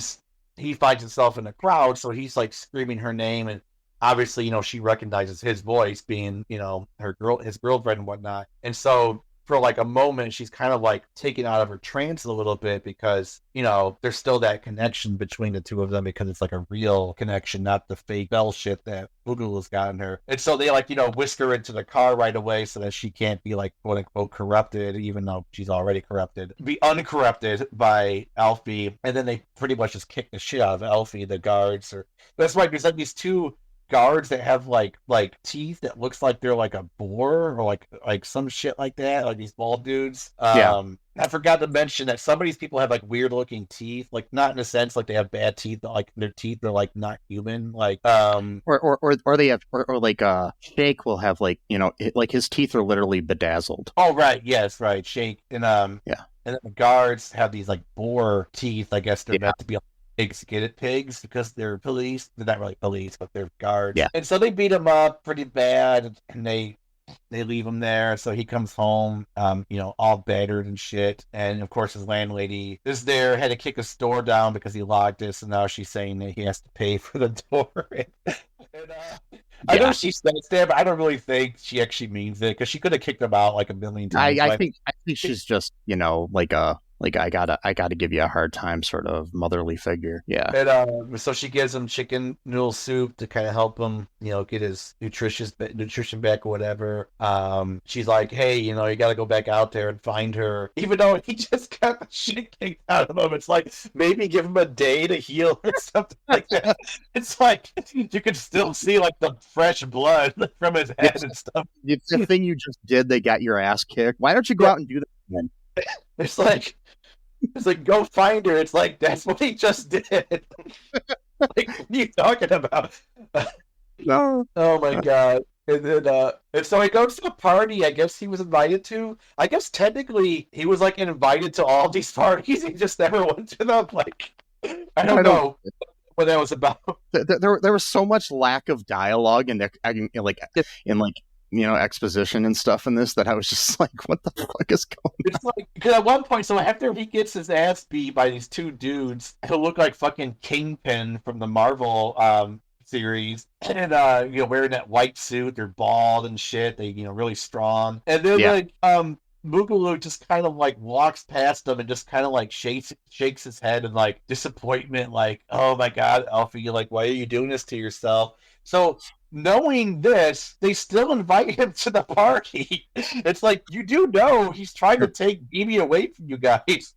finds himself in a crowd. So he's like screaming her name. And obviously, she recognizes his voice being, his girlfriend and whatnot. And so for like a moment, she's kind of like taken out of her trance a little bit, because, there's still that connection between the two of them, because it's like a real connection, not the fake bell shit that Boogalow's gotten her. And so they like, whisk her into the car right away so that she can't be like, quote unquote, corrupted, even though she's already corrupted. Be uncorrupted by Alphie. And then they pretty much just kick the shit out of Alphie, the guards. That's right, there's like these two guards that have like teeth that looks like they're like a boar or like some shit like that, like these bald dudes. I forgot to mention that some of these people have like weird looking teeth, like not in a sense like they have bad teeth, but like their teeth are like not human, like or they have or like Shake will have like like his teeth are literally bedazzled. Oh right, yes, right, Shake. And and then the guards have these like boar teeth. I guess they're meant to be pigs, get it, pigs, because they're police. They're not really police, but they're guards. Yeah. And so they beat him up pretty bad, and they leave him there. So he comes home, all battered and shit. And of course, his landlady is there, had to kick his door down because he locked it. So now she's saying that he has to pay for the door. I know she says that, but I don't really think she actually means it, because she could have kicked him out like a million times. I think she's just like I gotta give you a hard time sort of motherly figure. Yeah. And so she gives him chicken noodle soup to kind of help him, get his nutrition back or whatever. She's like, hey, you got to go back out there and find her, even though he just got the shit kicked out of him. It's like, maybe give him a day to heal or something like that. It's like you can still see like the fresh blood from his head and stuff. The thing you just did, they got your ass kicked. Why don't you go out and do that again? It's like, go find her. It's like, that's what he just did. Like, what are you talking about? No. Oh my god. And then and so he goes to a party I guess he was invited to. I guess technically he was like invited to all these parties. He just never went to them. Like, I don't know what that was about. There was so much lack of dialogue in exposition and stuff in this that I was just like, what the fuck is going on? It's like, because at one point, so after he gets his ass beat by these two dudes who look like fucking Kingpin from the Marvel series, and wearing that white suit, they're bald and shit, they really strong, and then Boogalow just kind of like walks past them and just kind of like shakes his head in like disappointment, like, oh my god, Alphie, like, why are you doing this to yourself? So knowing this, they still invite him to the party. It's like, you do know he's trying to take Bibi away from you guys.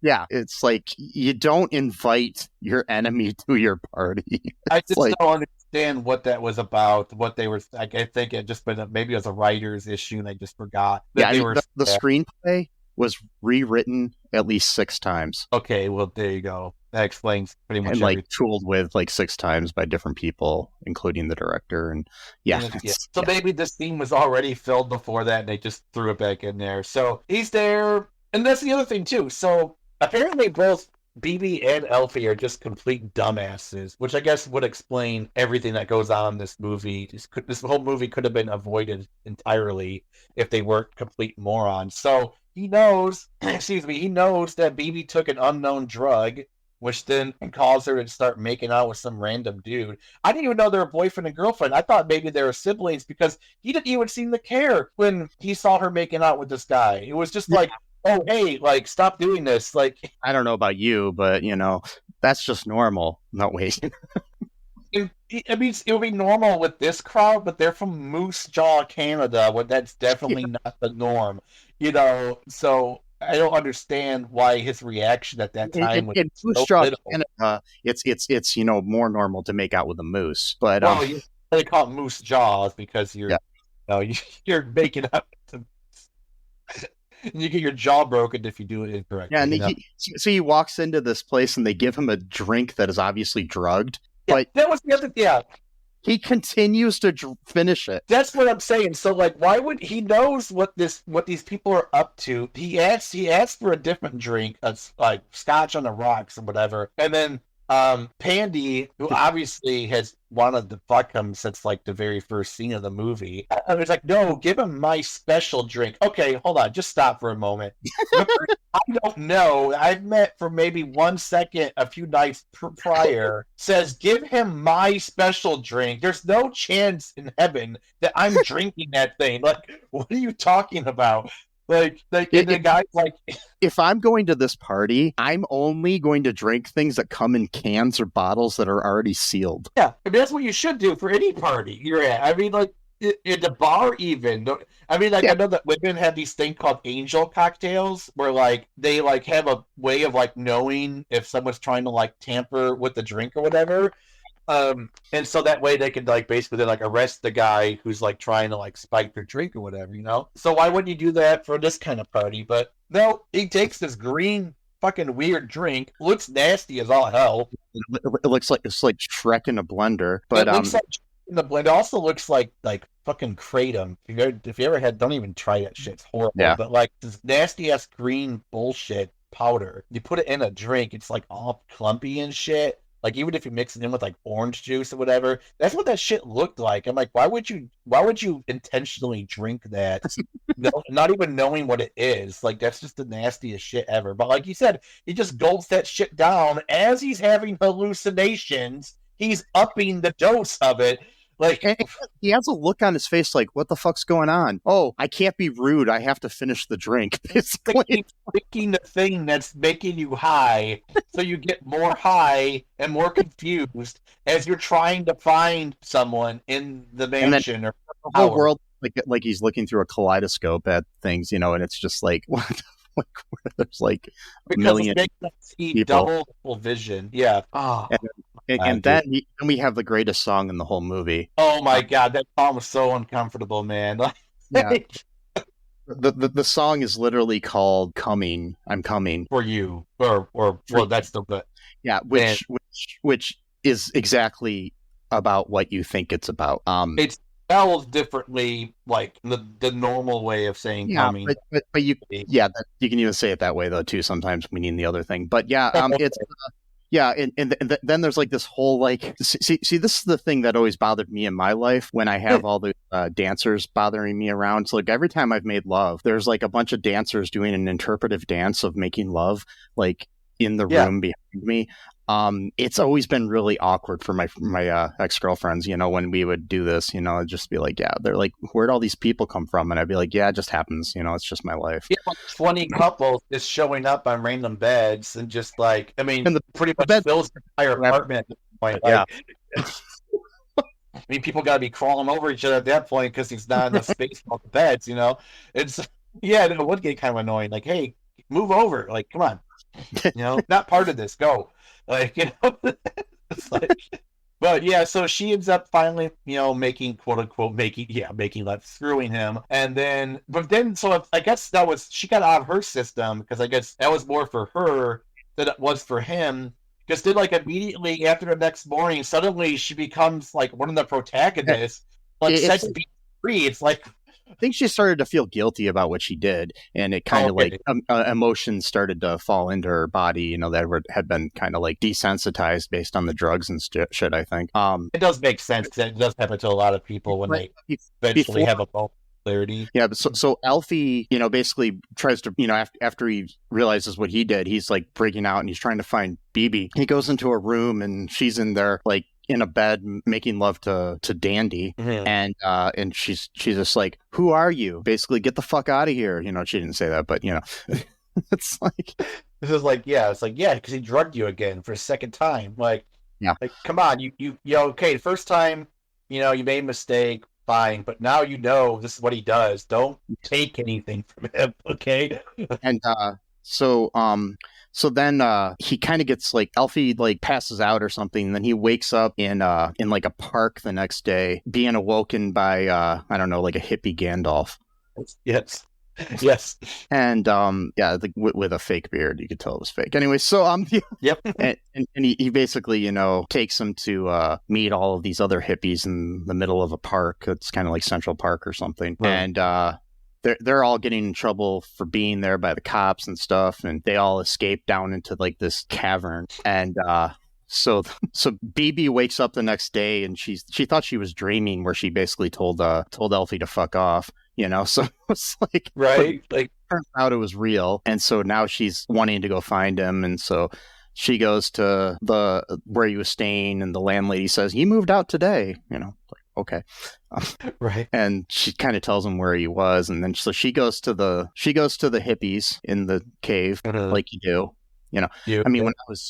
Yeah, it's like, you don't invite your enemy to your party. I just don't understand what that was about, what they were, like, I think it just been, maybe it was a writer's issue and they just forgot. That the screenplay was rewritten at least 6 times. Okay, well, there you go. That explains pretty much everything. Tooled with 6 times by different people, including the director. And So maybe this scene was already filled before that and they just threw it back in there. So he's there. And that's the other thing too. So apparently both Bibi and Alphie are just complete dumbasses, which I guess would explain everything that goes on in this movie. This whole movie could have been avoided entirely if they weren't complete morons. So he knows, excuse me, he knows that Bibi took an unknown drug, which then caused her to start making out with some random dude. I didn't even know they were boyfriend and girlfriend. I thought maybe they were siblings because he didn't even seem to care when he saw her making out with this guy. It was just like, oh, hey, like, stop doing this. Like, I don't know about you, but, that's just normal. No, wait. I mean, it would be normal with this crowd, but they're from Moose Jaw, Canada, where that's definitely not the norm, So I don't understand why his reaction at that time was in Moose so Jaw, little. Canada, it's more normal to make out with a moose. But they call it Moose Jaws because you're making out with you get your jaw broken if you do it incorrectly. Yeah, and he walks into this place and they give him a drink that is obviously drugged. Yeah, but that was the other. Yeah, he continues to finish it. That's what I'm saying. So, like, why would he knows what these people are up to? He asked for a different drink, like scotch on the rocks or whatever, and then Pandi, who obviously has wanted to fuck him since like the very first scene of the movie, I was like, no, give him my special drink. Okay, hold on, just stop for a moment. I don't know. I've met for maybe 1 second a few nights prior. Says, give him my special drink. There's no chance in heaven that I'm drinking that thing. Like, what are you talking about? And the guy's like, if I'm going to this party, I'm only going to drink things that come in cans or bottles that are already sealed. Yeah, I mean, that's what you should do for any party you're at. I mean, like, in the bar even. I mean, like, I know that women have these things called angel cocktails where, like, they, like, have a way of, like, knowing if someone's trying to, like, tamper with the drink or whatever. And so that way they could, like, basically, like, arrest the guy who's, like, trying to, like, spike their drink or whatever, So why wouldn't you do that for this kind of party? But no, he takes this green fucking weird drink. Looks nasty as all hell. It looks like it's like Shrek in a blender. But it looks like in the blend. It also looks like fucking kratom. If you ever had, don't even try that shit. It's horrible. Yeah. But like this nasty ass green bullshit powder, you put it in a drink, it's like all clumpy and shit. Like, even if you mix it in with like orange juice or whatever, that's what that shit looked like. I'm like, why would you intentionally drink that? No, not even knowing what it is. Like, that's just the nastiest shit ever. But like you said, he just gulps that shit down as he's having hallucinations. He's upping the dose of it. Like, and he has a look on his face like, what the fuck's going on? Oh, I can't be rude. I have to finish the drink. Basically, picking the thing that's making you high, so you get more high and more confused as you're trying to find someone in the mansion or the whole world, like he's looking through a kaleidoscope at things, and it's just like, what? There's like a million people. Double vision. Yeah. Oh. And then we have the greatest song in the whole movie. Oh my god, that song was so uncomfortable, man. Yeah. The song is literally called "Coming." I'm coming for you, or well, that's the yeah, which is exactly about what you think it's about. It spells differently, like the normal way of saying coming. But you can even say it that way though too. Sometimes we need the other thing, but yeah, it's. Yeah, and then there's like this whole like see this is the thing that always bothered me in my life when I have all the dancers bothering me around. So like every time I've made love, there's like a bunch of dancers doing an interpretive dance of making love like in the room behind me. It's always been really awkward for my ex-girlfriends, when we would do this, I'd just be like, yeah, they're like, where'd all these people come from? And I'd be like, yeah, it just happens, it's just my life. Yeah, 20 couples just showing up on random beds and just like, I mean, pretty much fills the entire apartment at this point. Like, I mean, people got to be crawling over each other at that point because there's not enough space on the beds, It's, it would get kind of annoying. Like, hey, move over. Like, come on. Not part of this. Go. Like, it's like, but yeah, so she ends up finally, making quote unquote making love, screwing him, so I guess she got out of her system because I guess that was more for her than it was for him. Because then, like, immediately after the next morning, suddenly she becomes like one of the protagonists, like sets Bibi free. It's like, think she started to feel guilty about what she did, and it kind of like emotions started to fall into her body, that had been kind of like desensitized based on the drugs and shit, I think. It does make sense because it does happen to a lot of people when they eventually have a moment of clarity. Yeah, but so Alphie, basically tries to, after he realizes what he did, he's like breaking out and he's trying to find Bibi. He goes into a room and she's in there like in a bed making love to Dandy, and she's just like, "Who are you?" Basically, get the fuck out of here. She didn't say that, but it's like this is like, it's like, because he drugged you again for a second time. Like, come on, you okay, the first time, you made a mistake, fine, but now this is what he does. Don't take anything from him, okay? And so then he kind of gets like, Alphie like passes out or something, and then he wakes up in like a park the next day, being awoken by I don't know, like a hippie Gandalf. Yes. And with a fake beard, you could tell it was fake. Anyway, so yep. And he basically takes him to meet all of these other hippies in the middle of a park. It's kind of like Central Park or something, right. And they're all getting in trouble for being there by the cops and stuff, and they all escape down into like this cavern. And so Bibi wakes up the next day, and she thought she was dreaming, where she basically told Alphie to fuck off, so it's like, right, like, turns out it was real. And so now she's wanting to go find him, and so she goes to where he was staying, and the landlady says he moved out today, okay. Right. And she kind of tells him where he was, and then so she goes to the hippies in the cave, like you do. I mean,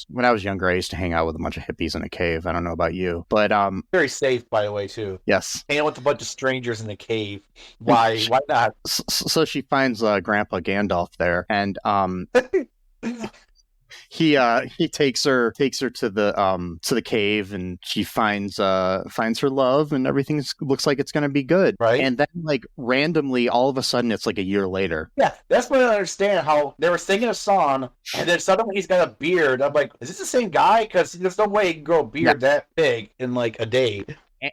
when I was younger, I used to hang out with a bunch of hippies in a cave. I don't know about you, but very safe, by the way, too. Yes. Hanging with a bunch of strangers in the cave. Why not? So she finds Grandpa Gandalf there, and he takes her to the cave, and she finds her love, and everything looks like it's going to be good. Right. And then like randomly, all of a sudden, it's like a year later. Yeah, that's what I don't understand, how they were singing a song, and then suddenly he's got a beard. I'm like, is this the same guy? Because there's no way he can grow a beard that big in like a day.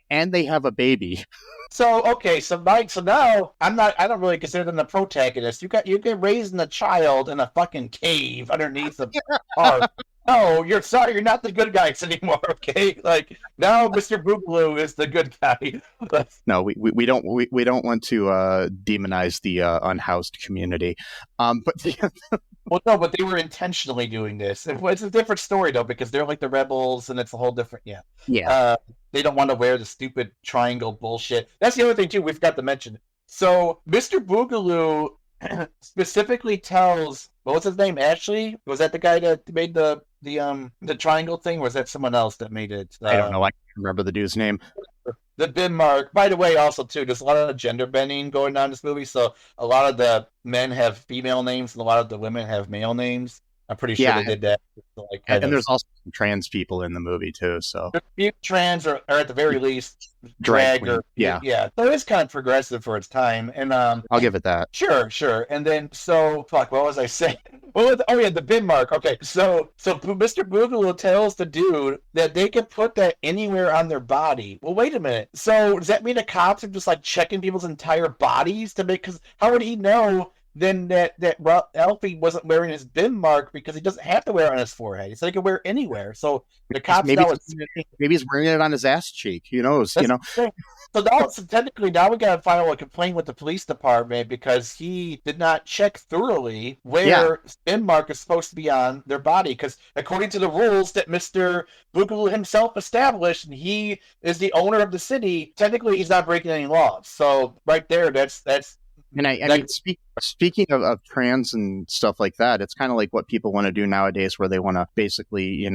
And they have a baby. So okay, so now I don't really consider them the protagonist. You get raising a child in a fucking cave underneath the park. No, you're not the good guys anymore, okay? Like, now Mr. Boogalow is the good guy. No, we don't want to demonize the unhoused community. Well, no, but they were intentionally doing this. It's a different story though, because they're like the rebels, and it's a whole different they don't want to wear the stupid triangle bullshit. That's the other thing too we forgot to mention. So Mr. Boogalow specifically tells, what was his name? Ashley? Was that the guy that made the triangle thing? Or was that someone else that made it? I don't know. I can't remember the dude's name. The bin mark. By the way, also too, there's a lot of gender bending going on in this movie. So a lot of the men have female names, and a lot of the women have male names. I'm pretty sure they did that. And there's also some trans people in the movie too. So trans or at the very least drag or yeah. So it's kind of progressive for its time, and I'll give it that. Sure. And then what was I saying? The bin mark. Okay, so Mr. Boogalow tells the dude that they can put that anywhere on their body. Well, wait a minute. So does that mean the cops are just like checking people's entire bodies to make? Because how would he know then that Alphie wasn't wearing his bin mark, because he doesn't have to wear it on his forehead. He said he could wear it anywhere. So the cops maybe he's wearing it on his ass cheek. Who knows? So technically now we got to file a complaint with the police department, because he did not check thoroughly where bin mark is supposed to be on their body. Because according to the rules that Mr. Boogalow himself established, and he is the owner of the city, technically he's not breaking any laws. So right there, that's. And I mean, speaking of trans and stuff like that, it's kind of like what people want to do nowadays, where they want to basically,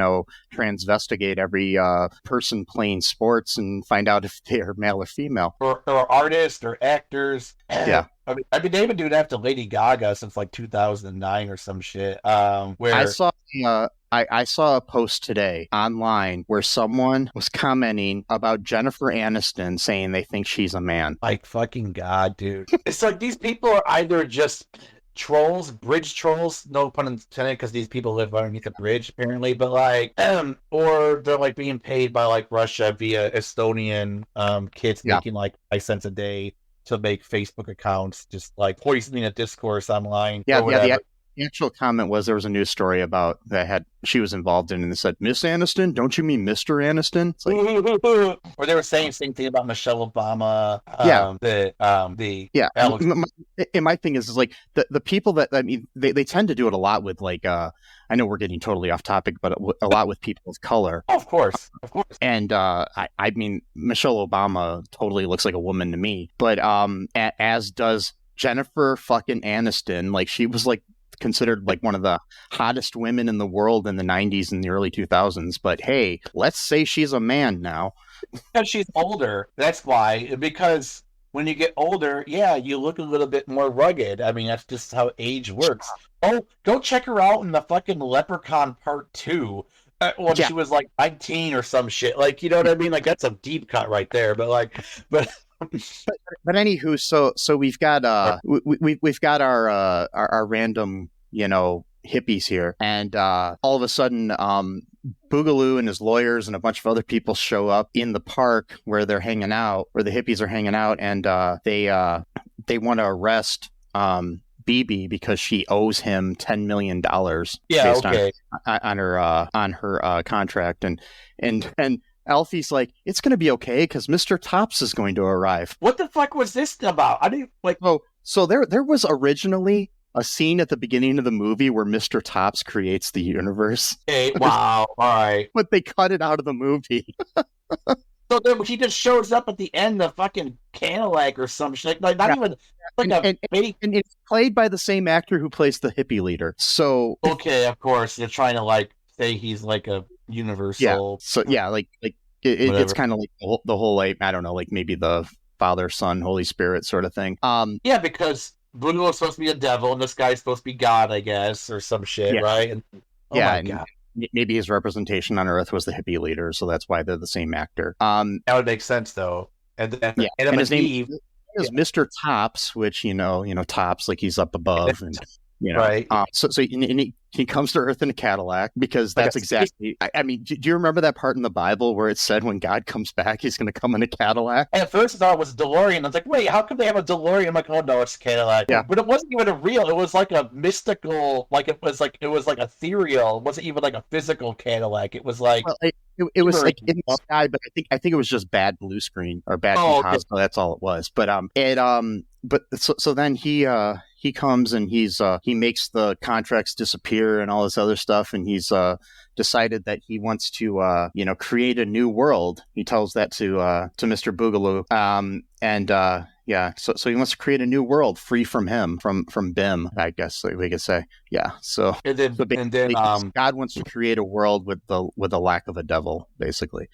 transvestigate every person playing sports and find out if they are male or female. Or artists or actors. Yeah. I mean, they've been doing that to Lady Gaga since like 2009 or some shit. Where I saw a post today online where someone was commenting about Jennifer Aniston, saying they think she's a man. Like, fucking God, dude. It's like these people are either just trolls, bridge trolls, no pun intended, because these people live underneath a bridge apparently, but like, or they're like being paid by like Russia via Estonian kids making like 5 cents a day to make Facebook accounts, just like poisoning a discourse online. Yeah, or whatever. The actual comment was there was a news story about that she was involved in, and it said, "Miss Aniston, don't you mean Mr. Aniston?" It's like, or they were saying the same thing about Michelle Obama. My thing is like the people that, I mean, they tend to do it a lot with, like, I know we're getting totally off topic, but a lot with people of color. Oh, of course. And I mean, Michelle Obama totally looks like a woman to me, but as does Jennifer fucking Aniston. Like, she was like considered like one of the hottest women in the world in the 90s and the early 2000s. But hey, let's say she's a man now. Because she's older. That's why. Because when you get older, yeah, you look a little bit more rugged. I mean, that's just how age works. Oh, go check her out in the fucking Leprechaun Part 2. She was like 19 or some shit. Like, you know what I mean? Like, that's a deep cut right there. But anywho, so we've got we've got our random, you know, hippies here, and all of a sudden Boogaloo and his lawyers and a bunch of other people show up in the park where they're hanging out, where the hippies are hanging out, and they want to arrest Bibi because she owes him $10 million based on her contract, and Alphie's like, it's going to be okay because Mr. Tops is going to arrive. What the fuck was this about? I didn't like. Oh, so there was originally a scene at the beginning of the movie where Mr. Tops creates the universe. Hey, wow, all right. But they cut it out of the movie. So then he just shows up at the end of fucking Cadillac or some shit. Like, not even like and it's played by the same actor who plays the hippie leader. So okay, of course, you're trying to like say he's like a universal. Yeah. So yeah, like it's kind of like the whole, like, I don't know, like maybe the Father, Son, Holy Spirit sort of thing. Yeah, because Boogalow is supposed to be a devil, and this guy's supposed to be God, I guess, or some shit, right? And, my God. Maybe his representation on Earth was the hippie leader, so that's why they're the same actor. That would make sense, though. And his name is Mr. Tops, which you know, Tops, like he's up above, and you know, right. So he comes to Earth in a Cadillac because that's exactly. I mean, do you remember that part in the Bible where it said when God comes back, he's going to come in a Cadillac? And at first I thought it was a DeLorean. I was like, wait, how come they have a DeLorean? I'm like, oh no, it's a Cadillac. Yeah. But it wasn't even a real. It was like a mystical, like it was like ethereal. It wasn't even like a physical Cadillac. It was like. Well, it was like in the sky, but I think it was just bad blue screen or bad Cosmo. That's all it was. But so then he comes and he makes the contracts disappear and all this other stuff, and he's decided that he wants to create a new world. He tells that to Mr. Boogaloo, so he wants to create a new world free from him, from Bim, I guess we could say. Yeah. So God wants to create a world with the lack of a devil, basically.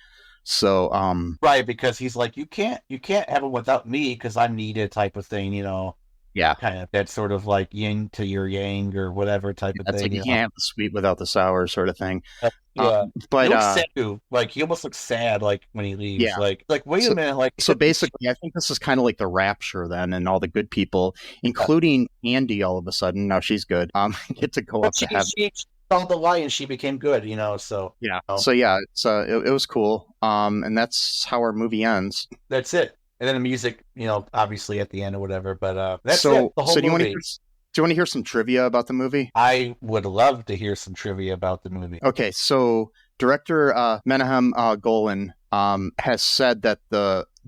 So right, because he's like, you can't have it without me because I'm needed, type of thing, you know. Yeah, kind of that sort of like yin to your yang or whatever type of thing. That's like you can't have the sweet without the sour sort of thing. But like he almost looks sad, like when he leaves. Yeah. Like wait a minute, like so basically, I think this is kind of like the rapture then, and all the good people, including Andy, all of a sudden now she's good. Get to go up to heaven. She saw the light and she became good, you know. So yeah, it was cool. And that's how our movie ends. That's it. And then the music, you know, obviously at the end or whatever. But that's it. The whole movie. Do you want to hear some trivia about the movie? I would love to hear some trivia about the movie. Okay, so director Menahem Golan has said that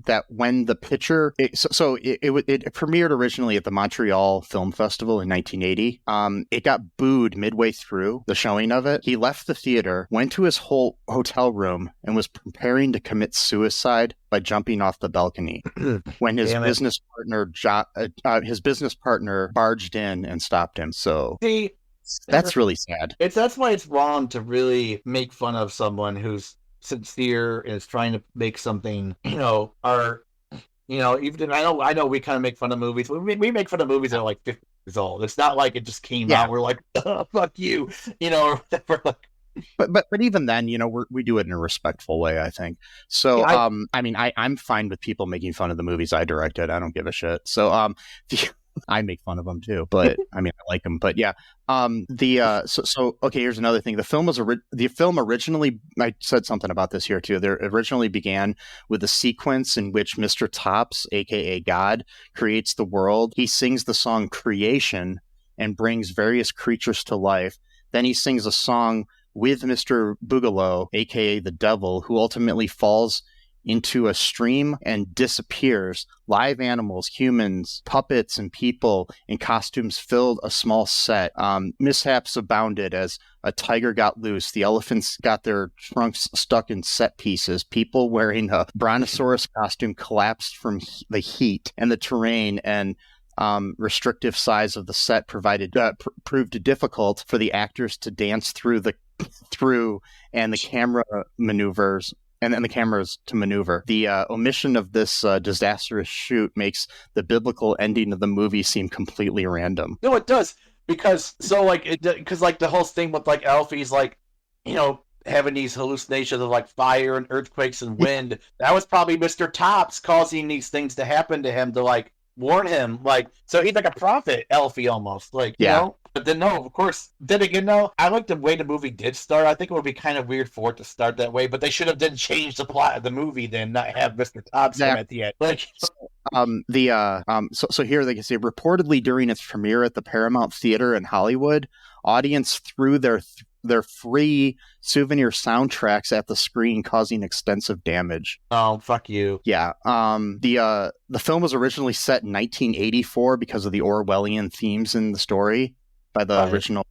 that when the picture it premiered originally at the Montreal Film Festival in 1980. It got booed midway through the showing of it. He left the theater, went to his whole hotel room, and was preparing to commit suicide by jumping off the balcony when his business partner barged in and stopped him. So that's really sad. That's why it's wrong to really make fun of someone who's sincere and is trying to make something, even I know we kind of make fun of movies. We make fun of movies that are like 50 years old. It's not like it just came out. We're like, oh, fuck you, or whatever. Like, but even then, we do it in a respectful way, I think. So, I'm fine with people making fun of the movies I directed. I don't give a shit. So, I make fun of them too, but I mean, I like them. But yeah, okay. Here's another thing. The film originally, I said something about this here too. There originally began with a sequence in which Mr. Topps, aka God, creates the world. He sings the song "Creation" and brings various creatures to life. Then he sings a song with Mr. Boogalow, aka the devil, who ultimately falls into a stream and disappears. Live animals, humans, puppets, and people in costumes filled a small set. Mishaps abounded as a tiger got loose. The elephants got their trunks stuck in set pieces. People wearing a brontosaurus costume collapsed from the heat and the terrain, and restrictive size of the set proved difficult for the actors to dance through, and the camera maneuvers. And then the cameras to maneuver. The omission of this disastrous shoot makes the biblical ending of the movie seem completely random. No, it does, because the whole thing with like Alphie's like, having these hallucinations of like fire and earthquakes and wind. That was probably Mr. Topps causing these things to happen to him to like warn him. Like, so he's like a prophet, Alphie almost. Like, you know. But then, no, of course, then again, no, I like the way the movie did start. I think it would be kind of weird for it to start that way, but they should have then changed the plot of the movie, then not have Mr. Topps come at the end. Like, so here they can say, reportedly during its premiere at the Paramount Theater in Hollywood, audience threw their free souvenir soundtracks at the screen, causing extensive damage. Oh, fuck you. Yeah. The film was originally set in 1984 because of the Orwellian themes in the story by the original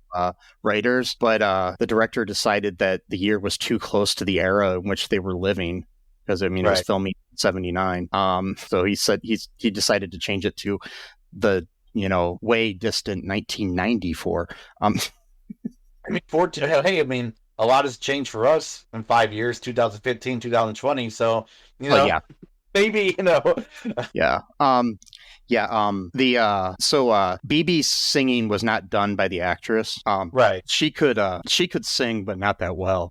writers, but the director decided that the year was too close to the era in which they were living, because it was filming in 79. So he said he decided to change it to the way distant 1994. A lot has changed for us in 5 years, 2015, 2020. So maybe Bibi's singing was not done by the actress. She could sing, but not that well.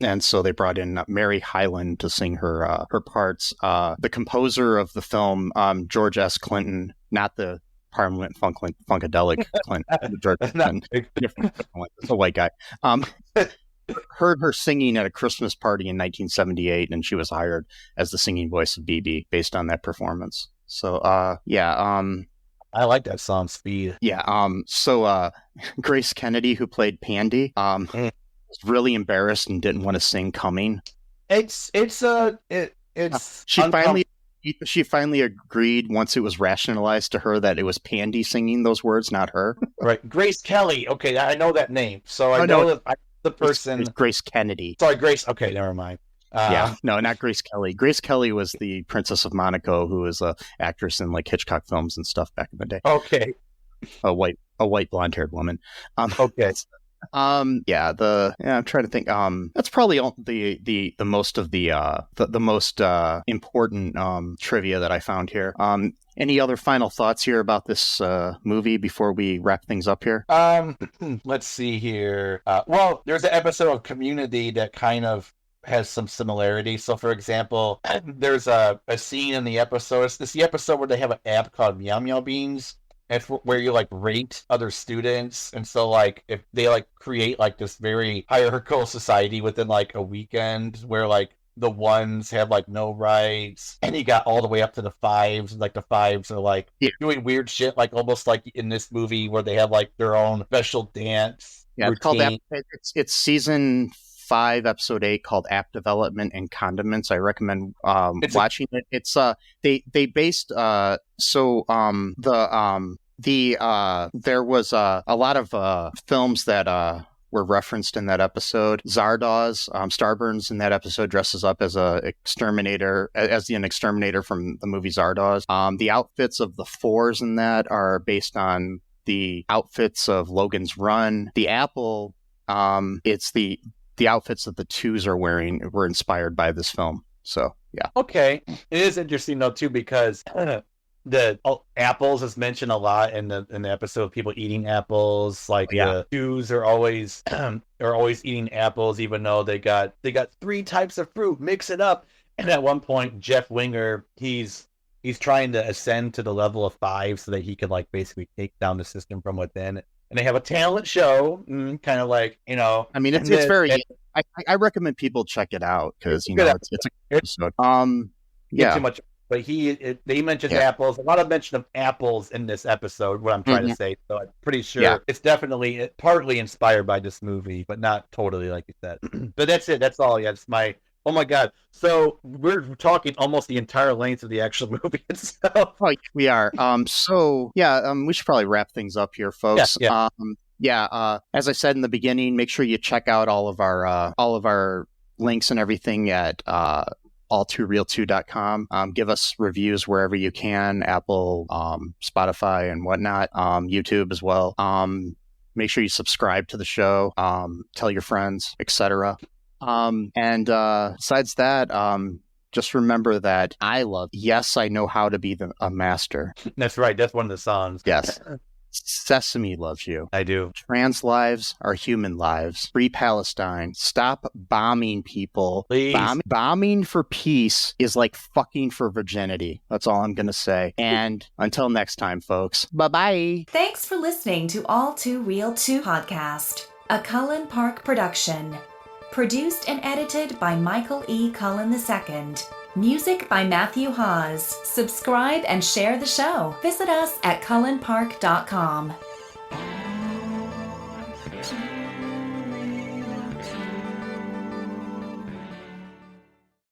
And so they brought in Mary Hylan to sing her parts. The composer of the film, George S. Clinton, not the Parliament Funkadelic Clinton, George Clinton, different, it's a white guy. Heard her singing at a Christmas party in 1978, and she was hired as the singing voice of Bibi based on that performance. So, I like that song, Speed. Yeah. So, Grace Kennedy, who played Pandi, was really embarrassed and didn't want to sing "Coming." She finally agreed once it was rationalized to her that it was Pandi singing those words, not her. Right, Grace Kelly. Okay, I know that name, so I know that the person. It's Grace Kennedy. Sorry, Grace. Okay, never mind. No, not Grace Kelly. Grace Kelly was the Princess of Monaco, who was a actress in like Hitchcock films and stuff back in the day. Okay, a white blonde-haired woman. Okay. I'm trying to think. That's probably the most of the most important trivia that I found here. Any other final thoughts here about this movie before we wrap things up here? Let's see here. Well, there's an episode of Community that kind of has some similarities. So, for example, there's a scene in the episode. It's the episode where they have an app called Meow Meow Beans. And where you like rate other students, and so like if they like create like this very hierarchical society within like a weekend where like the ones have like no rights, and you got all the way up to the fives, and like the fives are like doing weird shit, like almost like in this movie where they have like their own special dance. Yeah, it's called it's season 5, episode 8, called App Development and Condiments. I recommend watching it. It's they based there was a lot of films that were referenced in that episode. Zardoz, Starburns in that episode dresses up as an exterminator from the movie Zardoz. The outfits of the fours in that are based on the outfits of Logan's Run. The apple, it's the outfits that the twos are wearing were inspired by this film. So, yeah. Okay. It is interesting, though, too, because the apples is mentioned a lot in the episode of people eating apples. Like, the twos are always eating apples, even though they got 3 types of fruit. Mix it up. And at one point, Jeff Winger, he's he's trying to ascend to the level of 5 so that he could like basically take down the system from within. And they have a talent show, kind of like, you know. I mean, it's very. I recommend people check it out because you know it's a good episode. Yeah. Too much, but they mentioned apples. A lot of mention of apples in this episode. What I'm trying to say, so I'm pretty sure it's definitely partly inspired by this movie, but not totally, like you said. But that's it. That's all. Yeah, it's my. Oh my God! So we're talking almost the entire length of the actual movie itself. Oh, we are. We should probably wrap things up here, folks. As I said in the beginning, make sure you check out all of our links and everything at all2real2.com. Give us reviews wherever you can, Apple, Spotify, and whatnot, YouTube as well. Make sure you subscribe to the show, tell your friends, etc. Besides that, just remember that I know how to be a master. That's right. That's one of the songs. Yes. Sesame loves you. I do. Trans lives are human lives. Free Palestine. Stop bombing people. Please. Bombing for peace is like fucking for virginity. That's all I'm going to say. And until next time, folks. Bye-bye. Thanks for listening to All Too Real 2 podcast, a Cullen Park production. Produced and edited by Michael E. Cullen II. Music by Matthew Hawes. Subscribe and share the show. Visit us at cullenpark.com.